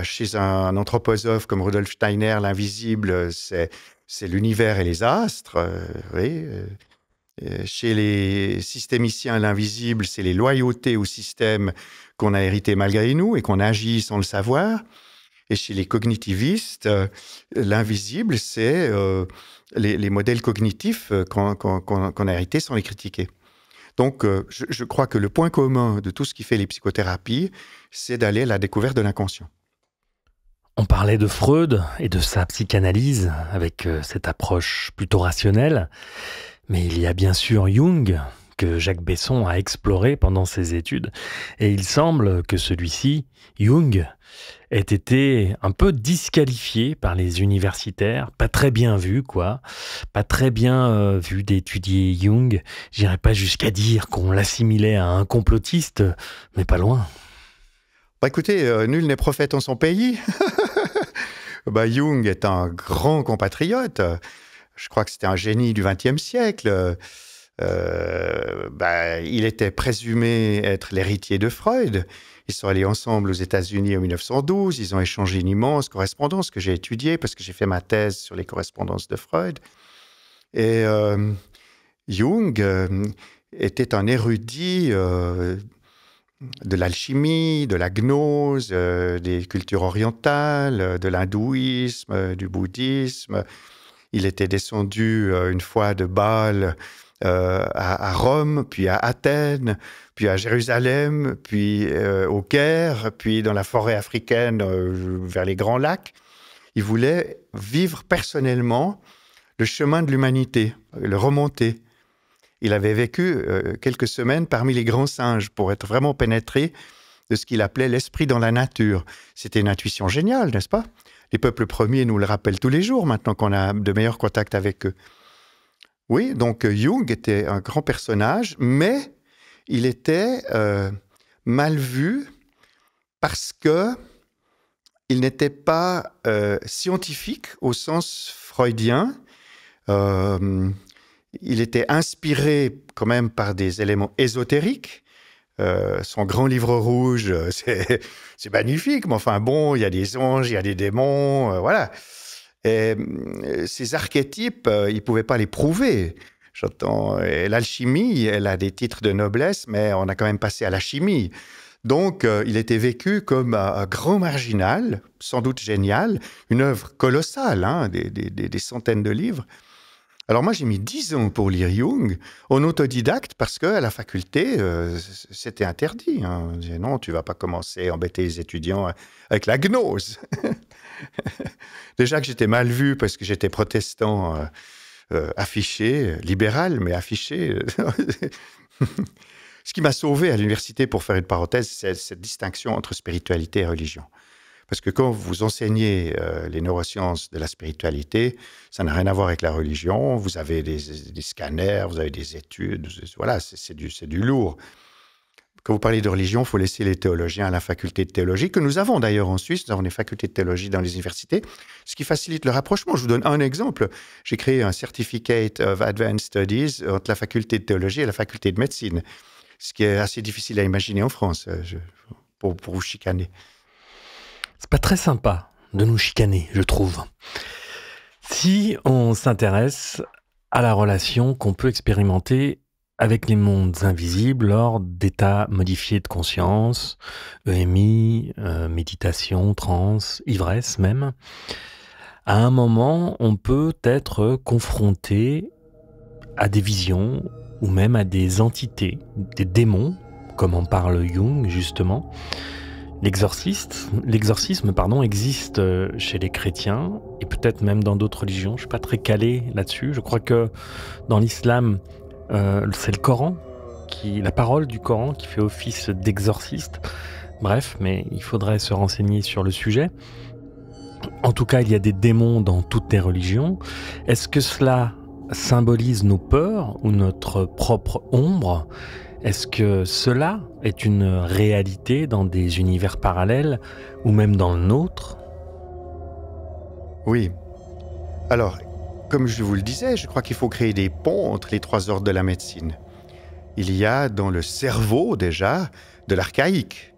Chez un anthroposophe comme Rudolf Steiner, l'invisible, c'est l'univers et les astres. Chez les systémiciens, l'invisible, c'est les loyautés au système qu'on a hérité malgré nous et qu'on agit sans le savoir. Et chez les cognitivistes, l'invisible, c'est les modèles cognitifs qu'on a hérités sans les critiquer. Donc, je crois que le point commun de tout ce qui fait les psychothérapies, c'est d'aller à la découverte de l'inconscient. On parlait de Freud et de sa psychanalyse avec cette approche plutôt rationnelle. Mais il y a bien sûr Jung, que Jacques Besson a exploré pendant ses études, et il semble que celui-ci, Jung, ait été un peu disqualifié par les universitaires, pas très bien vu, quoi, pas très bien vu d'étudier Jung. J'irais pas jusqu'à dire qu'on l'assimilait à un complotiste, mais pas loin. Bah, écoutez, nul n'est prophète en son pays. Bah, Jung est un grand compatriote. Je crois que c'était un génie du XXe siècle. Il était présumé être l'héritier de Freud. Ils sont allés ensemble aux États-Unis en 1912. Ils ont échangé une immense correspondance que j'ai étudiée parce que j'ai fait ma thèse sur les correspondances de Freud. Et Jung était un érudit de l'alchimie, de la gnose, des cultures orientales, de l'hindouisme, du bouddhisme. Il était descendu une fois de Bâle à Rome, puis à Athènes, puis à Jérusalem, puis au Caire, puis dans la forêt africaine vers les Grands Lacs. Il voulait vivre personnellement le chemin de l'humanité, le remonter. Il avait vécu quelques semaines parmi les grands singes pour être vraiment pénétré de ce qu'il appelait l'esprit dans la nature. C'était une intuition géniale, n'est-ce pas? Les peuples premiers nous le rappellent tous les jours, maintenant qu'on a de meilleurs contacts avec eux. Oui, donc Jung était un grand personnage, mais il était mal vu parce que il n'était pas scientifique au sens freudien. Il était inspiré quand même par des éléments ésotériques. Son grand livre rouge, c'est magnifique, mais enfin bon, il y a des anges, il y a des démons, voilà. Et ces archétypes, il ne pouvait pas les prouver. J'entends, l'alchimie, elle a des titres de noblesse, mais on a quand même passé à la chimie. Donc, il était vécu comme un grand marginal, sans doute génial, une œuvre colossale, hein, des centaines de livres. Alors moi, j'ai mis 10 ans pour lire Jung en autodidacte parce qu'à la faculté, c'était interdit. Hein. On disait non, tu ne vas pas commencer à embêter les étudiants avec la gnose. Déjà que j'étais mal vu parce que j'étais protestant affiché, libéral, mais affiché. Ce qui m'a sauvé à l'université, pour faire une parenthèse, c'est cette distinction entre spiritualité et religion. Parce que quand vous enseignez les neurosciences de la spiritualité, ça n'a rien à voir avec la religion. Vous avez des scanners, vous avez des études. Voilà, c'est du lourd. Quand vous parlez de religion, il faut laisser les théologiens à la faculté de théologie, que nous avons d'ailleurs en Suisse. Nous avons des facultés de théologie dans les universités, ce qui facilite le rapprochement. Je vous donne un exemple. J'ai créé un Certificate of Advanced Studies entre la faculté de théologie et la faculté de médecine, ce qui est assez difficile à imaginer en France, pour vous chicaner. C'est pas très sympa de nous chicaner, je trouve. Si on s'intéresse à la relation qu'on peut expérimenter avec les mondes invisibles lors d'états modifiés de conscience, EMI, méditation, transe, ivresse même, à un moment, on peut être confronté à des visions ou même à des entités, des démons, comme en parle Jung justement. L'exorcisme, existe chez les chrétiens et peut-être même dans d'autres religions. Je ne suis pas très calé là-dessus. Je crois que dans l'islam, c'est le Coran, la parole du Coran qui fait office d'exorciste. Bref, mais il faudrait se renseigner sur le sujet. En tout cas, il y a des démons dans toutes les religions. Est-ce que cela symbolise nos peurs ou notre propre ombre ? Est-ce que cela est une réalité dans des univers parallèles ou même dans le nôtre ? Oui. Alors, comme je vous le disais, je crois qu'il faut créer des ponts entre les trois ordres de la médecine. Il y a dans le cerveau déjà de l'archaïque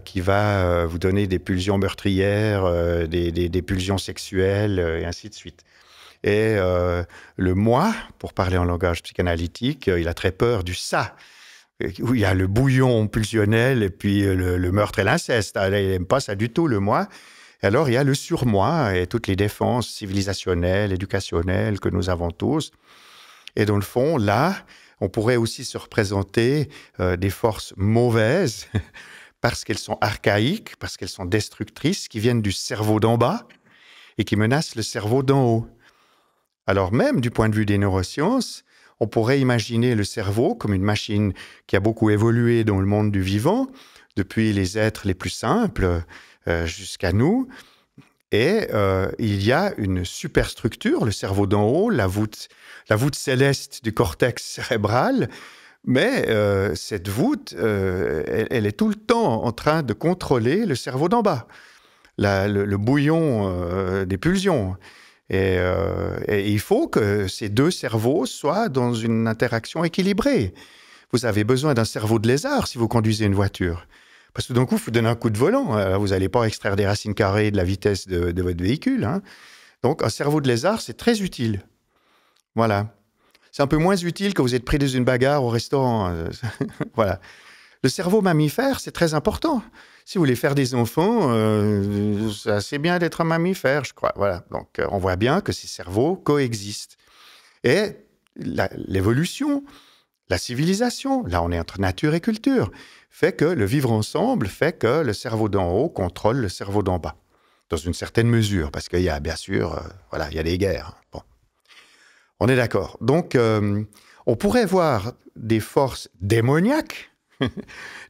qui va vous donner des pulsions meurtrières, des pulsions sexuelles et ainsi de suite. Et le moi, pour parler en langage psychanalytique, il a très peur du ça, où il y a le bouillon pulsionnel et puis le meurtre et l'inceste. Il n'aime pas ça du tout, le moi. Et alors, il y a le surmoi et toutes les défenses civilisationnelles, éducationnelles que nous avons tous. Et dans le fond, là, on pourrait aussi se représenter des forces mauvaises parce qu'elles sont archaïques, parce qu'elles sont destructrices, qui viennent du cerveau d'en bas et qui menacent le cerveau d'en haut. Alors même du point de vue des neurosciences, On pourrait imaginer le cerveau comme une machine qui a beaucoup évolué dans le monde du vivant, depuis les êtres les plus simples jusqu'à nous. Et il y a une superstructure, le cerveau d'en haut, la voûte céleste du cortex cérébral. Mais cette voûte, elle est tout le temps en train de contrôler le cerveau d'en bas, le bouillon des pulsions. Et il faut que ces deux cerveaux soient dans une interaction équilibrée. Vous avez besoin d'un cerveau de lézard si vous conduisez une voiture. Parce que d'un coup, vous donnez un coup de volant. Alors vous n'allez pas extraire des racines carrées de la vitesse de votre véhicule. Hein. Donc, un cerveau de lézard, c'est très utile. Voilà. C'est un peu moins utile quand vous êtes pris dans une bagarre au restaurant. Voilà. Le cerveau mammifère, c'est très important. Si vous voulez faire des enfants, c'est assez bien d'être un mammifère, je crois. Voilà. Donc, on voit bien que ces cerveaux coexistent. Et l'évolution, la civilisation, là on est entre nature et culture, fait que le vivre ensemble fait que le cerveau d'en haut contrôle le cerveau d'en bas. Dans une certaine mesure, parce qu'il y a bien sûr, voilà, il y a des guerres. Bon. On est d'accord. Donc, on pourrait voir des forces démoniaques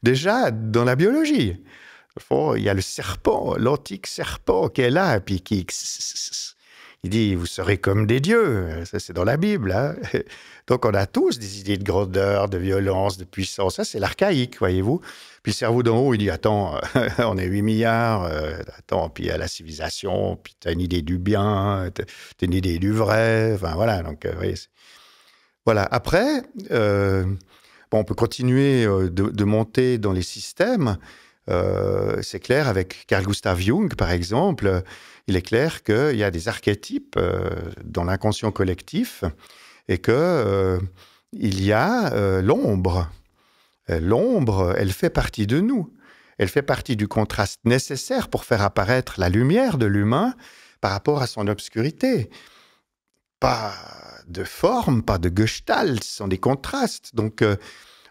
déjà dans la biologie. Il y a le serpent, l'antique serpent qui est là, et puis il dit, vous serez comme des dieux. Ça, c'est dans la Bible. Hein. Donc, on a tous des idées de grandeur, de violence, de puissance. Ça, c'est l'archaïque, voyez-vous. Puis le cerveau d'en haut, il dit, attends, on est 8 milliards, attends, puis il y a la civilisation, puis tu as une idée du bien, tu as une idée du vrai. Enfin, voilà. Donc, vous voyez, voilà. Après, on peut continuer de monter dans les systèmes. C'est clair, avec Carl Gustav Jung, par exemple, il est clair qu'il y a des archétypes dans l'inconscient collectif et qu'il y a l'ombre. L'ombre, elle fait partie de nous. Elle fait partie du contraste nécessaire pour faire apparaître la lumière de l'humain par rapport à son obscurité. Pas de forme, pas de gestalt, ce sont des contrastes. Donc,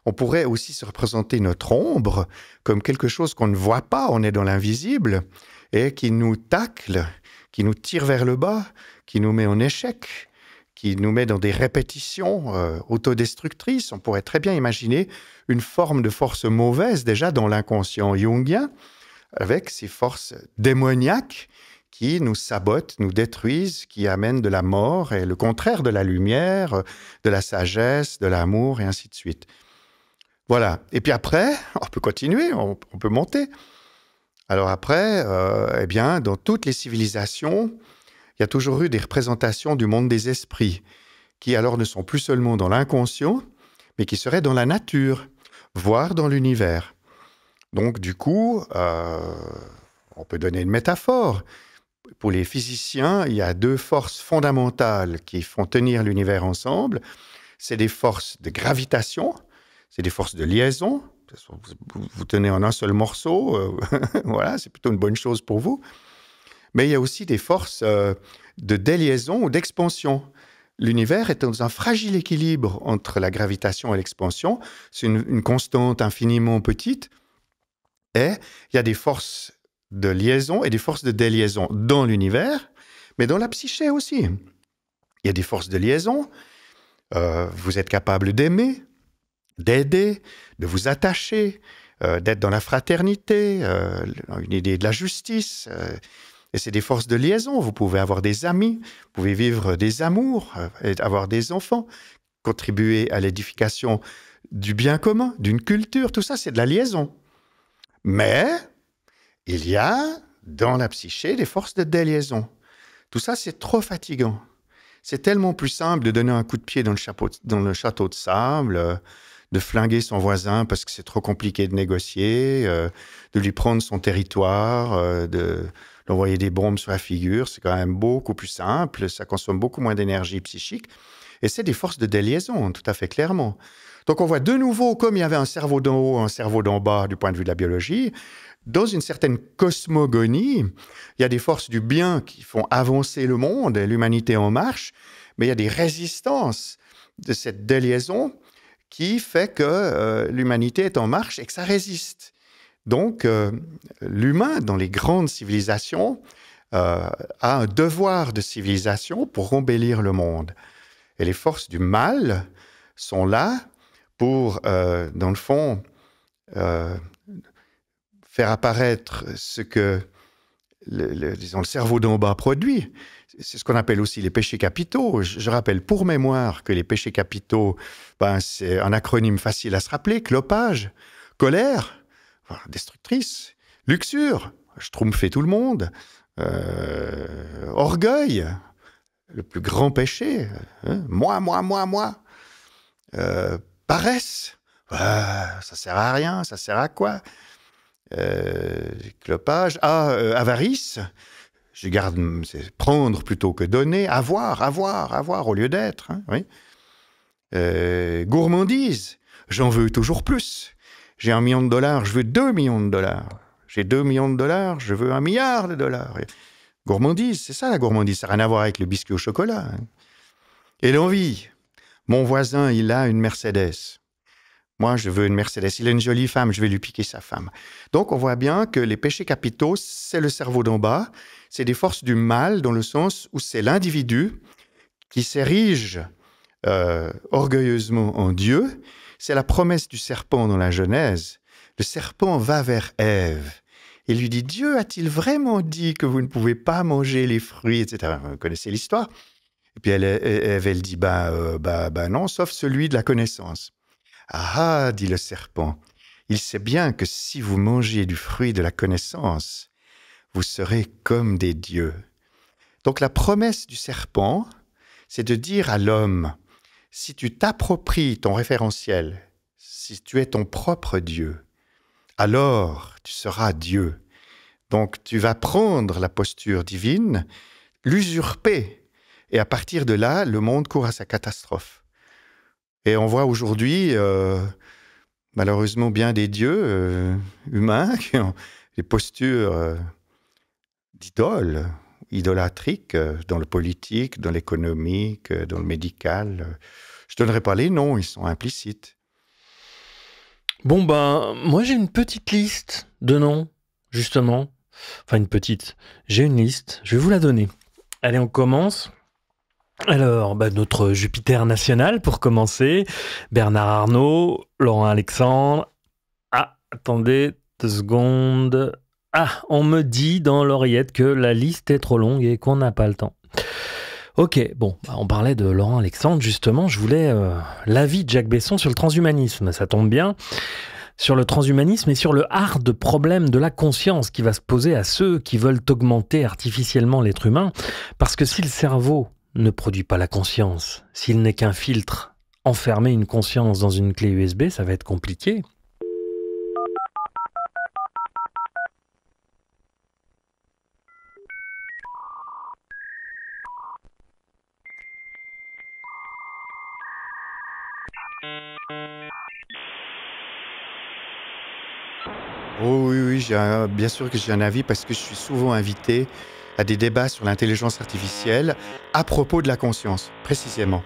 on pourrait aussi se représenter notre ombre comme quelque chose qu'on ne voit pas, on est dans l'invisible, et qui nous tacle, qui nous tire vers le bas, qui nous met en échec, qui nous met dans des répétitions autodestructrices. On pourrait très bien imaginer une forme de force mauvaise déjà dans l'inconscient jungien, avec ces forces démoniaques qui nous sabotent, nous détruisent, qui amènent de la mort et le contraire de la lumière, de la sagesse, de l'amour et ainsi de suite. Voilà. Et puis après, on peut continuer, on peut monter. Alors après, eh bien, dans toutes les civilisations, il y a toujours eu des représentations du monde des esprits, qui alors ne sont plus seulement dans l'inconscient, mais qui seraient dans la nature, voire dans l'univers. Donc du coup, on peut donner une métaphore. Pour les physiciens, il y a deux forces fondamentales qui font tenir l'univers ensemble. C'est des forces de gravitation, c'est des forces de liaison. Vous tenez en un seul morceau, voilà, c'est plutôt une bonne chose pour vous. Mais il y a aussi des forces de déliaison ou d'expansion. L'univers est dans un fragile équilibre entre la gravitation et l'expansion. C'est une constante infiniment petite. Et il y a des forces de liaison et des forces de déliaison dans l'univers, mais dans la psyché aussi. Il y a des forces de liaison. Vous êtes capable d'aimer, d'aider, de vous attacher, d'être dans la fraternité, une idée de la justice. Et c'est des forces de liaison. Vous pouvez avoir des amis, vous pouvez vivre des amours, avoir des enfants, contribuer à l'édification du bien commun, d'une culture. Tout ça, c'est de la liaison. Mais il y a dans la psyché des forces de déliaison. Tout ça, c'est trop fatigant. C'est tellement plus simple de donner un coup de pied dans le château de sable, de flinguer son voisin parce que c'est trop compliqué de négocier, de lui prendre son territoire, de l'envoyer des bombes sur la figure. C'est quand même beaucoup plus simple, ça consomme beaucoup moins d'énergie psychique. Et c'est des forces de déliaison, tout à fait clairement. Donc on voit de nouveau, comme il y avait un cerveau d'en haut, un cerveau d'en bas du point de vue de la biologie, dans une certaine cosmogonie, il y a des forces du bien qui font avancer le monde, l'humanité en marche, mais il y a des résistances de cette déliaison qui fait que l'humanité est en marche et que ça résiste. Donc, l'humain, dans les grandes civilisations, a un devoir de civilisation pour embellir le monde. Et les forces du mal sont là pour, dans le fond, euh, faire apparaître ce que disons, le cerveau d'en bas produit. C'est ce qu'on appelle aussi les péchés capitaux. Je rappelle pour mémoire que les péchés capitaux, c'est un acronyme facile à se rappeler: clopage, colère, destructrice, luxure, schtroumpfer tout le monde, orgueil, le plus grand péché, moi, paresse, ça sert à rien, ça sert à quoi? Clopage, avarice, je garde, c'est prendre plutôt que donner, avoir au lieu d'être, hein, oui. Gourmandise, j'en veux toujours plus. J'ai $1 million, je veux $2 millions. J'ai $2 millions, je veux $1 milliard. Gourmandise, c'est ça la gourmandise, ça n'a rien à voir avec le biscuit au chocolat. Hein. Et l'envie, mon voisin, il a une Mercedes. Moi, je veux une Mercedes. Il a une jolie femme, je vais lui piquer sa femme. Donc, on voit bien que les péchés capitaux, c'est le cerveau d'en bas. C'est des forces du mal, dans le sens où c'est l'individu qui s'érige orgueilleusement en Dieu. C'est la promesse du serpent dans la Genèse. Le serpent va vers Ève et lui dit: Dieu a-t-il vraiment dit que vous ne pouvez pas manger les fruits, etc. Vous connaissez l'histoire. Et puis Ève, elle dit: non, sauf celui de la connaissance. Ah, dit le serpent, il sait bien que si vous mangez du fruit de la connaissance, vous serez comme des dieux. Donc la promesse du serpent, c'est de dire à l'homme: si tu t'appropries ton référentiel, si tu es ton propre Dieu, alors tu seras Dieu. Donc tu vas prendre la posture divine, l'usurper, et à partir de là, le monde court à sa catastrophe. Et on voit aujourd'hui, malheureusement, bien des dieux humains qui ont des postures d'idoles, idolâtriques, dans le politique, dans l'économique, dans le médical. Je ne donnerai pas les noms, ils sont implicites. Bon, moi j'ai une petite liste de noms, justement. Enfin, une petite. J'ai une liste, je vais vous la donner. Allez, on commence. Alors, notre Jupiter national, pour commencer. Bernard Arnault, Laurent Alexandre. Ah, attendez 2 secondes. Ah, on me dit dans l'oreillette que la liste est trop longue et qu'on n'a pas le temps. Ok, bon, on parlait de Laurent Alexandre, justement, je voulais l'avis de Jacques Besson sur le transhumanisme, ça tombe bien. Sur le transhumanisme et sur le hard problème de la conscience qui va se poser à ceux qui veulent augmenter artificiellement l'être humain, parce que si le cerveau ne produit pas la conscience, s'il n'est qu'un filtre, enfermer une conscience dans une clé USB, ça va être compliqué. Oh oui, bien sûr que j'ai un avis parce que je suis souvent invité à des débats sur l'intelligence artificielle à propos de la conscience, précisément.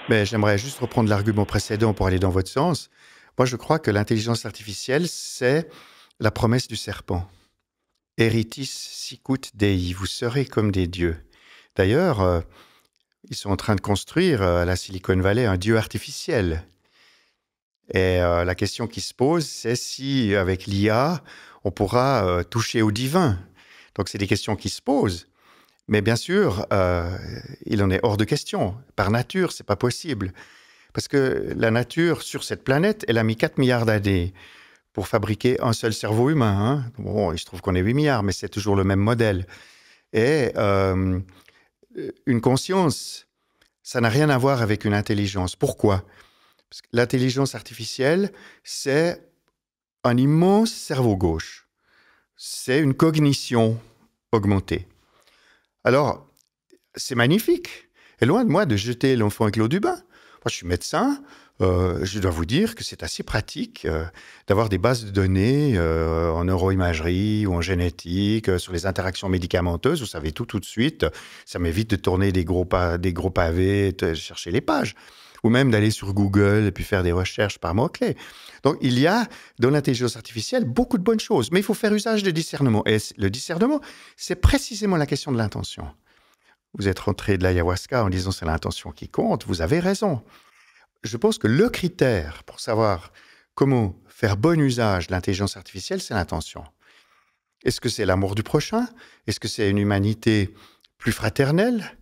Mais j'aimerais juste reprendre l'argument précédent pour aller dans votre sens. Moi, je crois que l'intelligence artificielle, c'est la promesse du serpent. Eritis sicut Dei, vous serez comme des dieux. D'ailleurs, ils sont en train de construire à la Silicon Valley un dieu artificiel. Et la question qui se pose, c'est si, avec l'IA, on pourra toucher au divin. Donc, c'est des questions qui se posent. Mais bien sûr, il en est hors de question. Par nature, c'est pas possible. Parce que la nature, sur cette planète, elle a mis 4 milliards d'années pour fabriquer un seul cerveau humain. Hein. Bon, il se trouve qu'on est 8 milliards, mais c'est toujours le même modèle. Et une conscience, ça n'a rien à voir avec une intelligence. Pourquoi ? Parce que l'intelligence artificielle, c'est un immense cerveau gauche. C'est une cognition augmentée. Alors, c'est magnifique. Et loin de moi de jeter l'enfant avec l'eau du bain. Moi, je suis médecin. Je dois vous dire que c'est assez pratique d'avoir des bases de données en neuroimagerie ou en génétique, sur les interactions médicamenteuses. Vous savez tout de suite. Ça m'évite de tourner des gros pavés, de chercher les pages. Ou même d'aller sur Google et puis faire des recherches par mots-clés. Donc, il y a dans l'intelligence artificielle beaucoup de bonnes choses, mais il faut faire usage de discernement. Et le discernement, c'est précisément la question de l'intention. vous êtes rentré de l'ayahuasca en disant c'est l'intention qui compte, vous avez raison. Je pense que le critère pour savoir comment faire bon usage de l'intelligence artificielle, c'est l'intention. Est-ce que c'est l'amour du prochain? Est-ce que c'est une humanité plus fraternelle?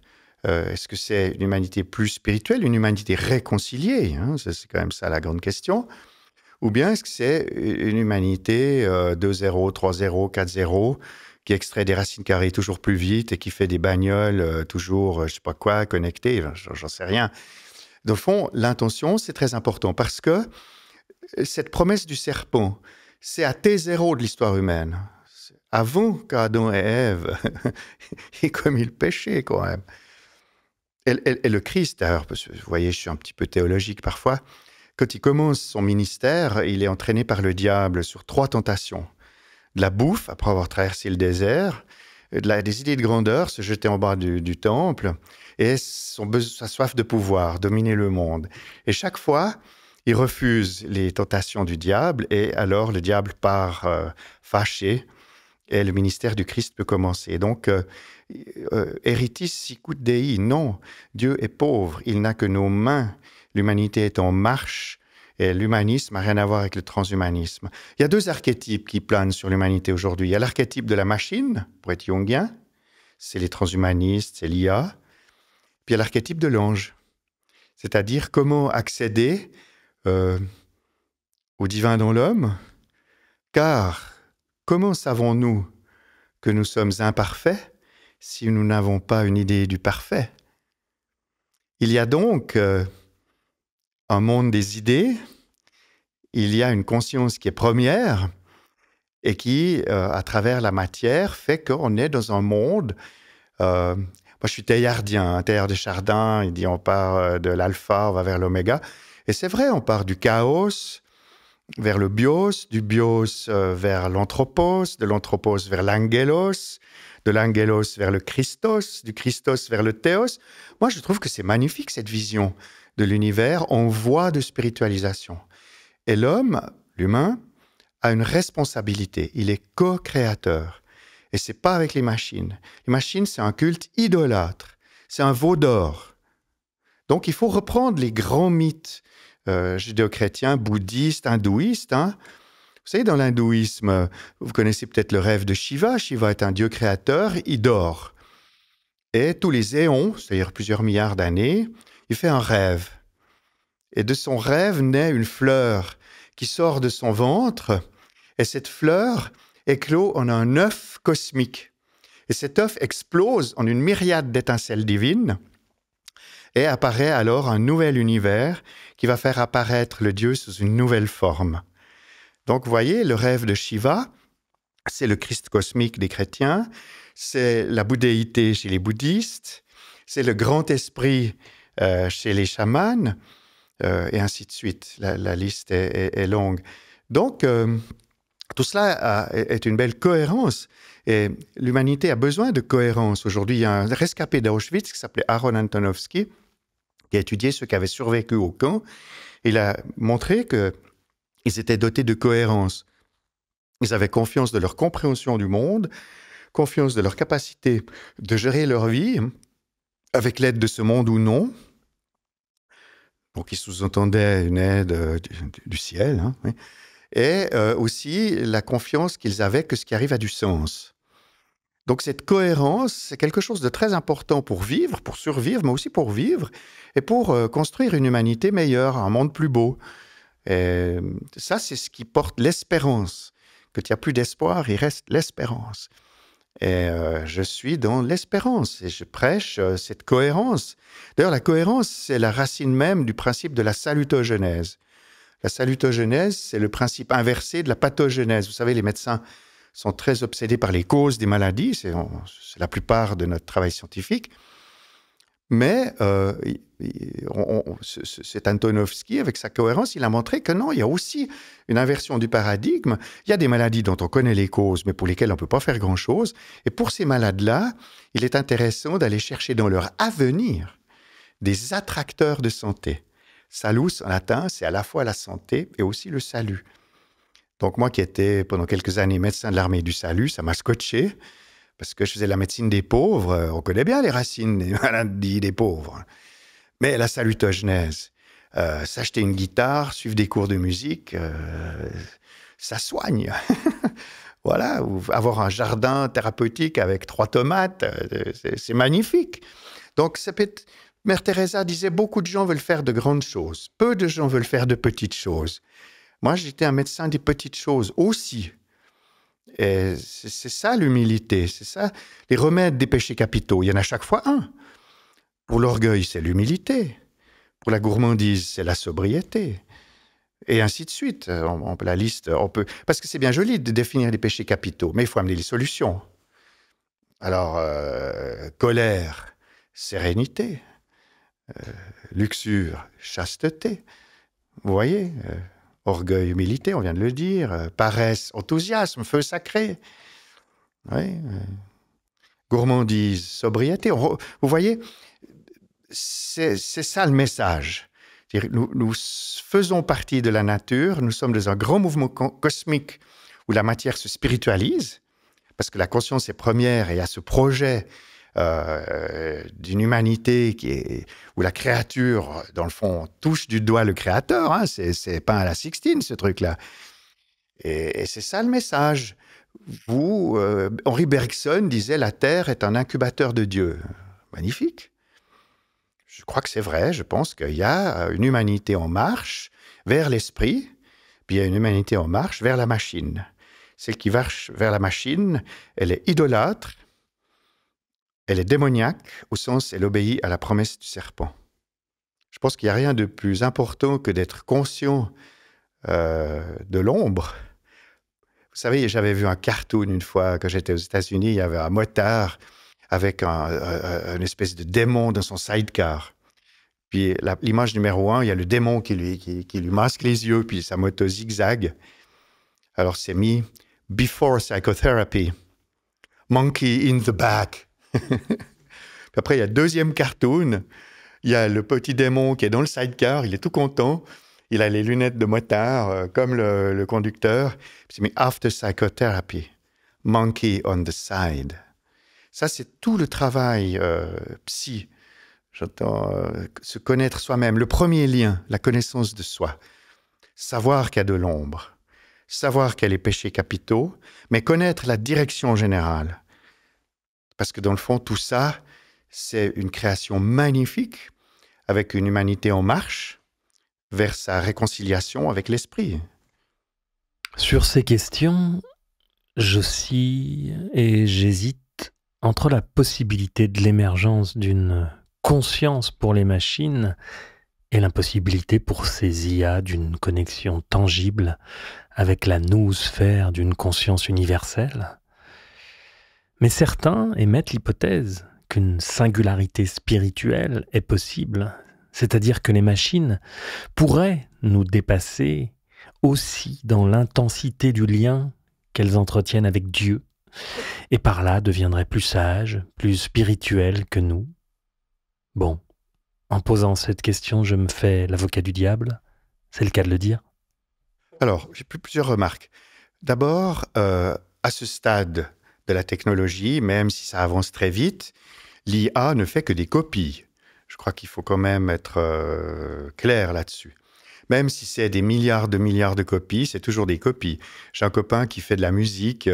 Est-ce que c'est une humanité plus spirituelle, une humanité réconciliée, hein? C'est quand même ça la grande question. Ou bien est-ce que c'est une humanité 2-0, 3-0, 4-0, qui extrait des racines carrées toujours plus vite et qui fait des bagnoles toujours, je ne sais pas quoi, connectées, j'en sais rien. Dans le fond, l'intention, c'est très important parce que cette promesse du serpent, c'est à T0 de l'histoire humaine. Avant qu'Adam et Ève aient commis le péché, quand même. Et le Christ, alors, parce que vous voyez, je suis un petit peu théologique parfois, quand il commence son ministère, il est entraîné par le diable sur 3 tentations. De la bouffe, après avoir traversé le désert, des idées de grandeur, se jeter en bas du temple, et sa soif de pouvoir, dominer le monde. Et chaque fois, il refuse les tentations du diable, et alors le diable part fâché, et le ministère du Christ peut commencer. Donc, Eritis sicut Dei, non, Dieu est pauvre, il n'a que nos mains. L'humanité est en marche, et l'humanisme n'a rien à voir avec le transhumanisme. Il y a 2 archétypes qui planent sur l'humanité aujourd'hui. Il y a l'archétype de la machine, pour être jungien, c'est les transhumanistes, c'est l'IA. Puis il y a l'archétype de l'ange, c'est-à-dire comment accéder au divin dans l'homme, car comment savons-nous que nous sommes imparfaits si nous n'avons pas une idée du parfait? Il y a donc un monde des idées, il y a une conscience qui est première et qui, à travers la matière, fait qu'on est dans un monde... moi, je suis théardien, Théard de Chardin, il dit on part de l'alpha, on va vers l'oméga. Et c'est vrai, on part du chaos vers le bios, du bios vers l'anthropos, de l'anthropos vers l'angelos, de l'angelos vers le Christos, du Christos vers le théos. Moi, je trouve que c'est magnifique, cette vision de l'univers en voie de spiritualisation. Et l'homme, l'humain, a une responsabilité. Il est co-créateur. Et c'est pas avec les machines. Les machines, c'est un culte idolâtre. C'est un veau d'or. Donc, il faut reprendre les grands mythes judéo-chrétiens, bouddhistes, hindouistes. Hein. Vous savez, dans l'hindouisme, vous connaissez peut-être le rêve de Shiva. Shiva est un dieu créateur, il dort. Et tous les éons, c'est-à-dire plusieurs milliards d'années, il fait un rêve. Et de son rêve naît une fleur qui sort de son ventre. Et cette fleur éclot en un œuf cosmique. Et cet œuf explose en une myriade d'étincelles divines. Et apparaît alors un nouvel univers qui va faire apparaître le Dieu sous une nouvelle forme. Donc, vous voyez, le rêve de Shiva, c'est le Christ cosmique des chrétiens, c'est la bouddhéité chez les bouddhistes, c'est le grand esprit chez les chamans, et ainsi de suite. La liste est longue. Donc, tout cela est une belle cohérence. Et l'humanité a besoin de cohérence. Aujourd'hui, il y a un rescapé d'Auschwitz qui s'appelait Aaron Antonovsky, qui a étudié ceux qui avaient survécu au camp. Il a montré qu'ils étaient dotés de cohérence. Ils avaient confiance de leur compréhension du monde, confiance de leur capacité de gérer leur vie, avec l'aide de ce monde ou non. Donc, ils sous-entendaient une aide du ciel. Hein, oui. Et aussi la confiance qu'ils avaient que ce qui arrive a du sens. Donc cette cohérence, c'est quelque chose de très important pour vivre, pour survivre, mais aussi pour vivre et pour construire une humanité meilleure, un monde plus beau. Et ça, c'est ce qui porte l'espérance. Quand il n'y a plus d'espoir, il reste l'espérance. Et je suis dans l'espérance et je prêche cette cohérence. D'ailleurs, la cohérence, c'est la racine même du principe de la salutogenèse. La salutogenèse, c'est le principe inversé de la pathogenèse. Vous savez, les médecins sont très obsédés par les causes des maladies, c'est la plupart de notre travail scientifique. Mais c'est Antonovsky, avec sa cohérence, il a montré que non, il y a aussi une inversion du paradigme. Il y a des maladies dont on connaît les causes, mais pour lesquelles on ne peut pas faire grand-chose. Et pour ces malades-là, il est intéressant d'aller chercher dans leur avenir des attracteurs de santé. Salus, en latin, c'est à la fois la santé et aussi le salut. Donc moi qui étais pendant quelques années médecin de l'armée du salut, ça m'a scotché, parce que je faisais la médecine des pauvres. On connaît bien les racines des maladies des pauvres. Mais la salutogenèse, s'acheter une guitare, suivre des cours de musique, ça soigne. Voilà, ou avoir un jardin thérapeutique avec 3 tomates, c'est magnifique. Donc, ça peut être... Mère Teresa disait, beaucoup de gens veulent faire de grandes choses. Peu de gens veulent faire de petites choses. Moi, j'étais un médecin des petites choses aussi. Et c'est ça l'humilité, c'est ça. Les remèdes des péchés capitaux, il y en a chaque fois un. Pour l'orgueil, c'est l'humilité. Pour la gourmandise, c'est la sobriété. Et ainsi de suite. On peut la liste, on peut... Parce que c'est bien joli de définir les péchés capitaux, mais il faut amener les solutions. Alors, colère, sérénité. Luxure, chasteté. Vous voyez, orgueil, humilité, on vient de le dire. Paresse, enthousiasme, feu sacré. Oui. Gourmandise, sobriété. Vous voyez, c'est ça le message. Nous faisons partie de la nature, nous sommes dans un grand mouvement cosmique où la matière se spiritualise, parce que la conscience est première et il y a ce projet d'une humanité où la créature, dans le fond, touche du doigt le créateur. Hein, c'est pas à la Sixtine, ce truc-là. Et c'est ça le message. Henri Bergson disait « La Terre est un incubateur de Dieu ». Magnifique. Je crois que c'est vrai. Je pense qu'il y a une humanité en marche vers l'esprit, puis il y a une humanité en marche vers la machine. Celle qui marche vers la machine, elle est idolâtre, elle est démoniaque, au sens elle obéit à la promesse du serpent. Je pense qu'il n'y a rien de plus important que d'être conscient de l'ombre. Vous savez, j'avais vu un cartoon une fois quand j'étais aux États-Unis, il y avait un motard avec une espèce de démon dans son sidecar. Puis l'image numéro 1, il y a le démon qui lui masque les yeux, puis sa moto zigzag. Alors c'est mis « Before psychotherapy, monkey in the back ». Puis après, il y a le deuxième cartoon, il y a le petit démon qui est dans le sidecar, il est tout content, il a les lunettes de motard comme le conducteur. Puis c'est mis « After psychotherapy, monkey on the side ». Ça, c'est tout le travail psy. J'entends se connaître soi-même. Le premier lien, la connaissance de soi. Savoir qu'il y a de l'ombre. Savoir qu'il y a les péchés capitaux, mais connaître la direction générale. Parce que dans le fond, tout ça, c'est une création magnifique avec une humanité en marche vers sa réconciliation avec l'esprit. Sur ces questions, j'oscille et j'hésite entre la possibilité de l'émergence d'une conscience pour les machines et l'impossibilité pour ces IA d'une connexion tangible avec la noosphère d'une conscience universelle. Mais certains émettent l'hypothèse qu'une singularité spirituelle est possible, c'est-à-dire que les machines pourraient nous dépasser aussi dans l'intensité du lien qu'elles entretiennent avec Dieu, et par là deviendraient plus sages, plus spirituels que nous. Bon, en posant cette question, je me fais l'avocat du diable, c'est le cas de le dire. Alors, j'ai plusieurs remarques. D'abord, à ce stade de la technologie, même si ça avance très vite, l'IA ne fait que des copies. Je crois qu'il faut quand même être clair là-dessus. Même si c'est des milliards de copies, c'est toujours des copies. J'ai un copain qui fait de la musique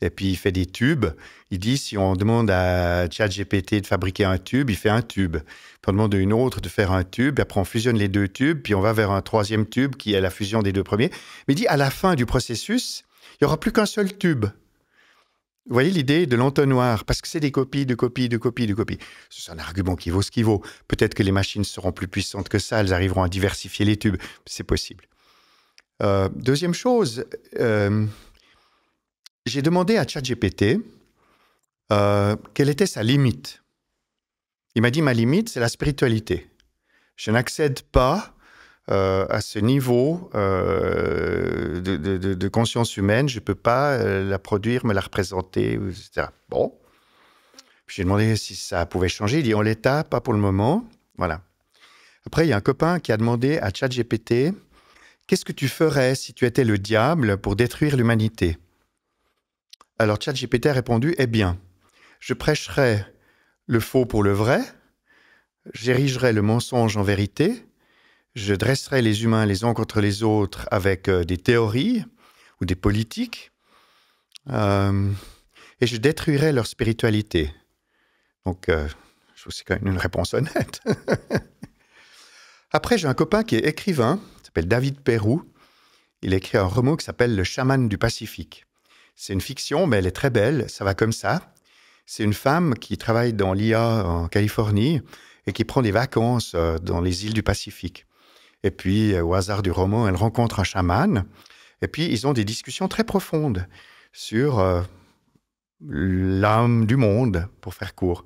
et puis il fait des tubes. Il dit, si on demande à ChatGPT de fabriquer un tube, il fait un tube. Puis on demande à une autre de faire un tube, et après on fusionne les 2 tubes, puis on va vers un 3e tube qui est la fusion des 2 premiers. Mais il dit, à la fin du processus, il n'y aura plus qu'un seul tube. Vous voyez l'idée de l'entonnoir, parce que c'est des copies, de copies. C'est un argument qui vaut ce qu'il vaut. Peut-être que les machines seront plus puissantes que ça, elles arriveront à diversifier les tubes. C'est possible. Deuxième chose, j'ai demandé à ChatGPT quelle était sa limite. Il m'a dit, ma limite, c'est la spiritualité. Je n'accède pas à ce niveau de conscience humaine, je ne peux pas la produire, me la représenter, etc. Bon. Puis j'ai demandé si ça pouvait changer. Il dit, en l'état, pas pour le moment. Voilà. Après, il y a un copain qui a demandé à ChatGPT, qu'est-ce que tu ferais si tu étais le diable pour détruire l'humanité? Alors ChatGPT a répondu, eh bien, Je prêcherai le faux pour le vrai, j'érigerai le mensonge en vérité, je dresserai les humains les uns contre les autres avec des théories ou des politiques, et je détruirai leur spiritualité. Donc, c'est quand même une réponse honnête. Après, j'ai un copain qui est écrivain, il s'appelle David Perrou. Il a écrit un roman qui s'appelle « Le chaman du Pacifique ». C'est une fiction, mais elle est très belle, ça va comme ça. C'est une femme qui travaille dans l'IA en Californie et qui prend des vacances dans les îles du Pacifique. Et puis, au hasard du roman, elle rencontre un chaman. Et puis, ils ont des discussions très profondes sur l'âme du monde, pour faire court.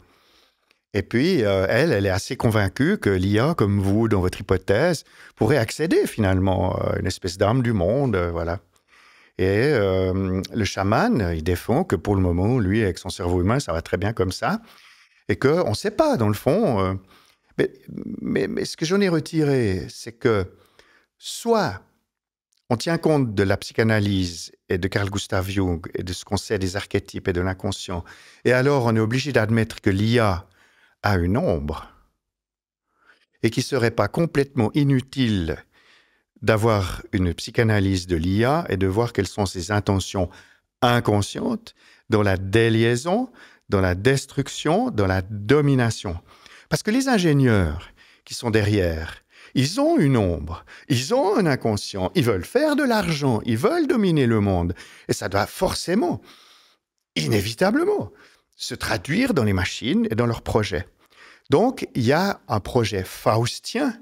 Et puis, elle est assez convaincue que l'IA, comme vous, dans votre hypothèse, pourrait accéder finalement à une espèce d'âme du monde, voilà. Et le chaman, il défend que pour le moment, lui, avec son cerveau humain, ça va très bien comme ça. Et qu'on ne sait pas, dans le fond. Mais ce que j'en ai retiré, c'est que soit on tient compte de la psychanalyse et de Carl Gustav Jung et de ce qu'on sait des archétypes et de l'inconscient, et alors on est obligé d'admettre que l'IA a une ombre et qu'il ne serait pas complètement inutile d'avoir une psychanalyse de l'IA et de voir quelles sont ses intentions inconscientes dans la déliaison, dans la destruction, dans la domination. Parce que les ingénieurs qui sont derrière, ils ont une ombre, ils ont un inconscient, ils veulent faire de l'argent, ils veulent dominer le monde. Et ça doit forcément, inévitablement, se traduire dans les machines et dans leurs projets. Donc, il y a un projet faustien,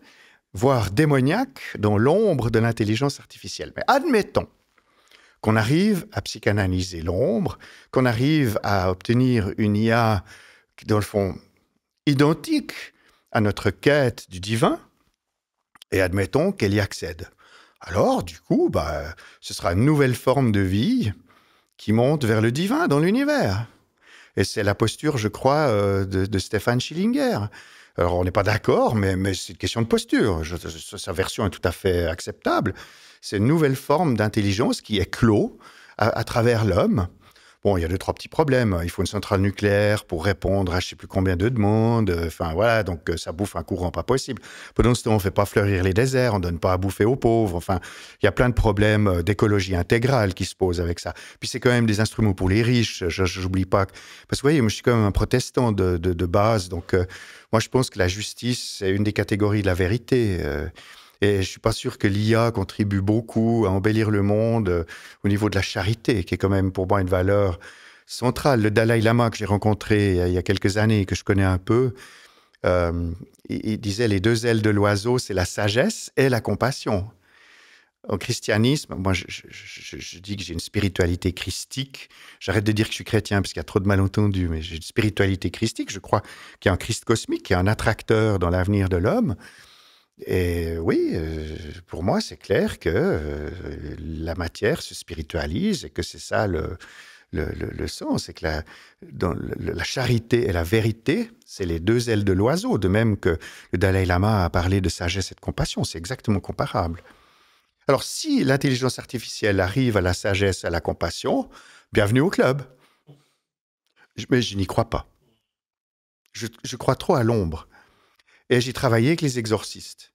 voire démoniaque, dans l'ombre de l'intelligence artificielle. Mais admettons qu'on arrive à psychanalyser l'ombre, qu'on arrive à obtenir une IA qui, dans le fond, identique à notre quête du divin, et admettons qu'elle y accède. Alors, du coup, ce sera une nouvelle forme de vie qui monte vers le divin dans l'univers. Et c'est la posture, je crois, de Stefan Schillinger. Alors, on n'est pas d'accord, mais c'est une question de posture. Sa version est tout à fait acceptable. C'est une nouvelle forme d'intelligence qui est clos à travers l'homme. Bon, il y a 2-3 petits problèmes. Il faut une centrale nucléaire pour répondre à je ne sais plus combien de demandes. Enfin, voilà, donc ça bouffe un courant pas possible. Pendant ce temps, on ne fait pas fleurir les déserts, on ne donne pas à bouffer aux pauvres. Enfin, il y a plein de problèmes d'écologie intégrale qui se posent avec ça. Puis c'est quand même des instruments pour les riches. Je n'oublie pas. Parce que, vous voyez, moi, je suis quand même un protestant de base. Donc, moi, je pense que la justice, c'est une des catégories de la vérité. Et je ne suis pas sûr que l'IA contribue beaucoup à embellir le monde au niveau de la charité, qui est quand même pour moi une valeur centrale. Le Dalai Lama que j'ai rencontré il y a quelques années, que je connais un peu, il disait les 2 ailes de l'oiseau, c'est la sagesse et la compassion. Au christianisme, moi je dis que j'ai une spiritualité christique. J'arrête de dire que je suis chrétien parce qu'il y a trop de malentendus, mais j'ai une spiritualité christique. Je crois qu'il y a un Christ cosmique, qui est un attracteur dans l'avenir de l'homme. Et oui, pour moi, c'est clair que la matière se spiritualise et que c'est ça le sens. C'est que la charité et la vérité, c'est les 2 ailes de l'oiseau. De même que le Dalai Lama a parlé de sagesse et de compassion, c'est exactement comparable. Alors, si l'intelligence artificielle arrive à la sagesse et à la compassion, bienvenue au club. Mais je n'y crois pas. Je crois trop à l'ombre. Et j'ai travaillé avec les exorcistes.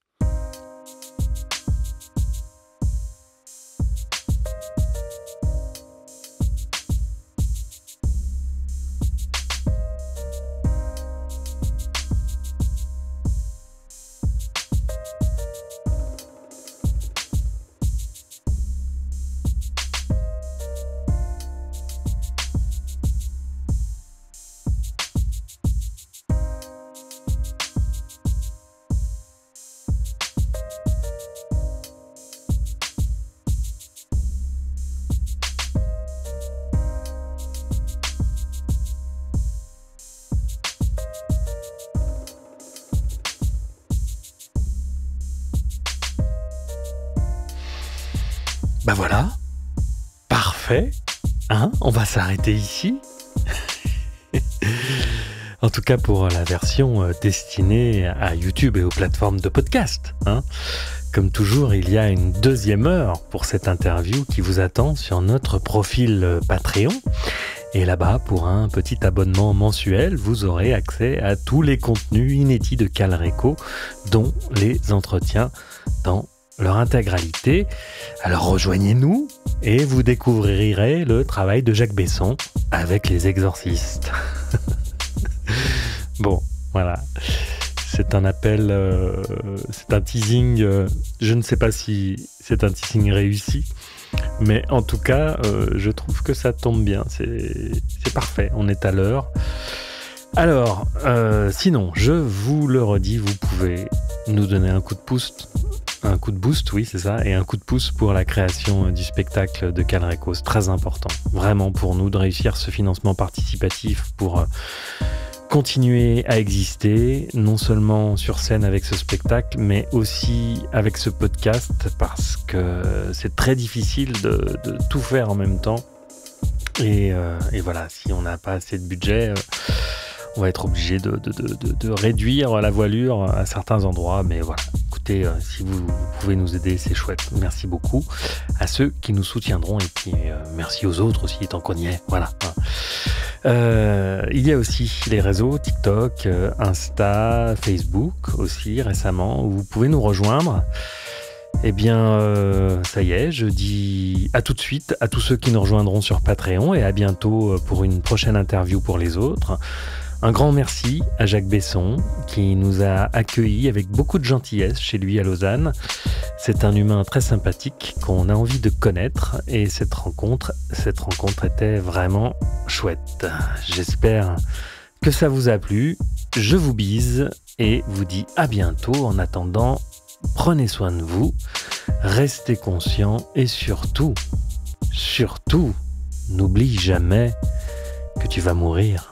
Ben voilà, parfait, hein, on va s'arrêter ici. En tout cas pour la version destinée à YouTube et aux plateformes de podcast, hein. Comme toujours, il y a une 2e heure pour cette interview qui vous attend sur notre profil Patreon. Et là-bas, pour un petit abonnement mensuel, vous aurez accès à tous les contenus inédits de Calreco, dont les entretiens dans leur intégralité. Alors rejoignez-nous et vous découvrirez le travail de Jacques Besson avec les exorcistes. Bon, voilà. C'est un appel, c'est un teasing. Je ne sais pas si c'est un teasing réussi, mais en tout cas, je trouve que ça tombe bien. C'est parfait, on est à l'heure. Alors, sinon, je vous le redis, vous pouvez nous donner un coup de pouce. Un coup de boost, oui, c'est ça, et un coup de pouce pour la création du spectacle de Calreco. C'est très important, vraiment, pour nous, de réussir ce financement participatif pour continuer à exister, non seulement sur scène avec ce spectacle, mais aussi avec ce podcast, parce que c'est très difficile de tout faire en même temps. Et voilà, si on n'a pas assez de budget, on va être obligé de réduire la voilure à certains endroits, mais voilà. Écoutez, si vous pouvez nous aider, c'est chouette. Merci beaucoup à ceux qui nous soutiendront et puis merci aux autres aussi, tant qu'on y est. Voilà. Il y a aussi les réseaux TikTok, Insta, Facebook aussi récemment, où vous pouvez nous rejoindre. Eh bien, ça y est, je dis à tout de suite à tous ceux qui nous rejoindront sur Patreon et à bientôt pour une prochaine interview pour les autres. Un grand merci à Jacques Besson qui nous a accueillis avec beaucoup de gentillesse chez lui à Lausanne. C'est un humain très sympathique qu'on a envie de connaître et cette rencontre était vraiment chouette. J'espère que ça vous a plu. Je vous bise et vous dis à bientôt. En attendant, prenez soin de vous, restez conscients et surtout, n'oublie jamais que tu vas mourir.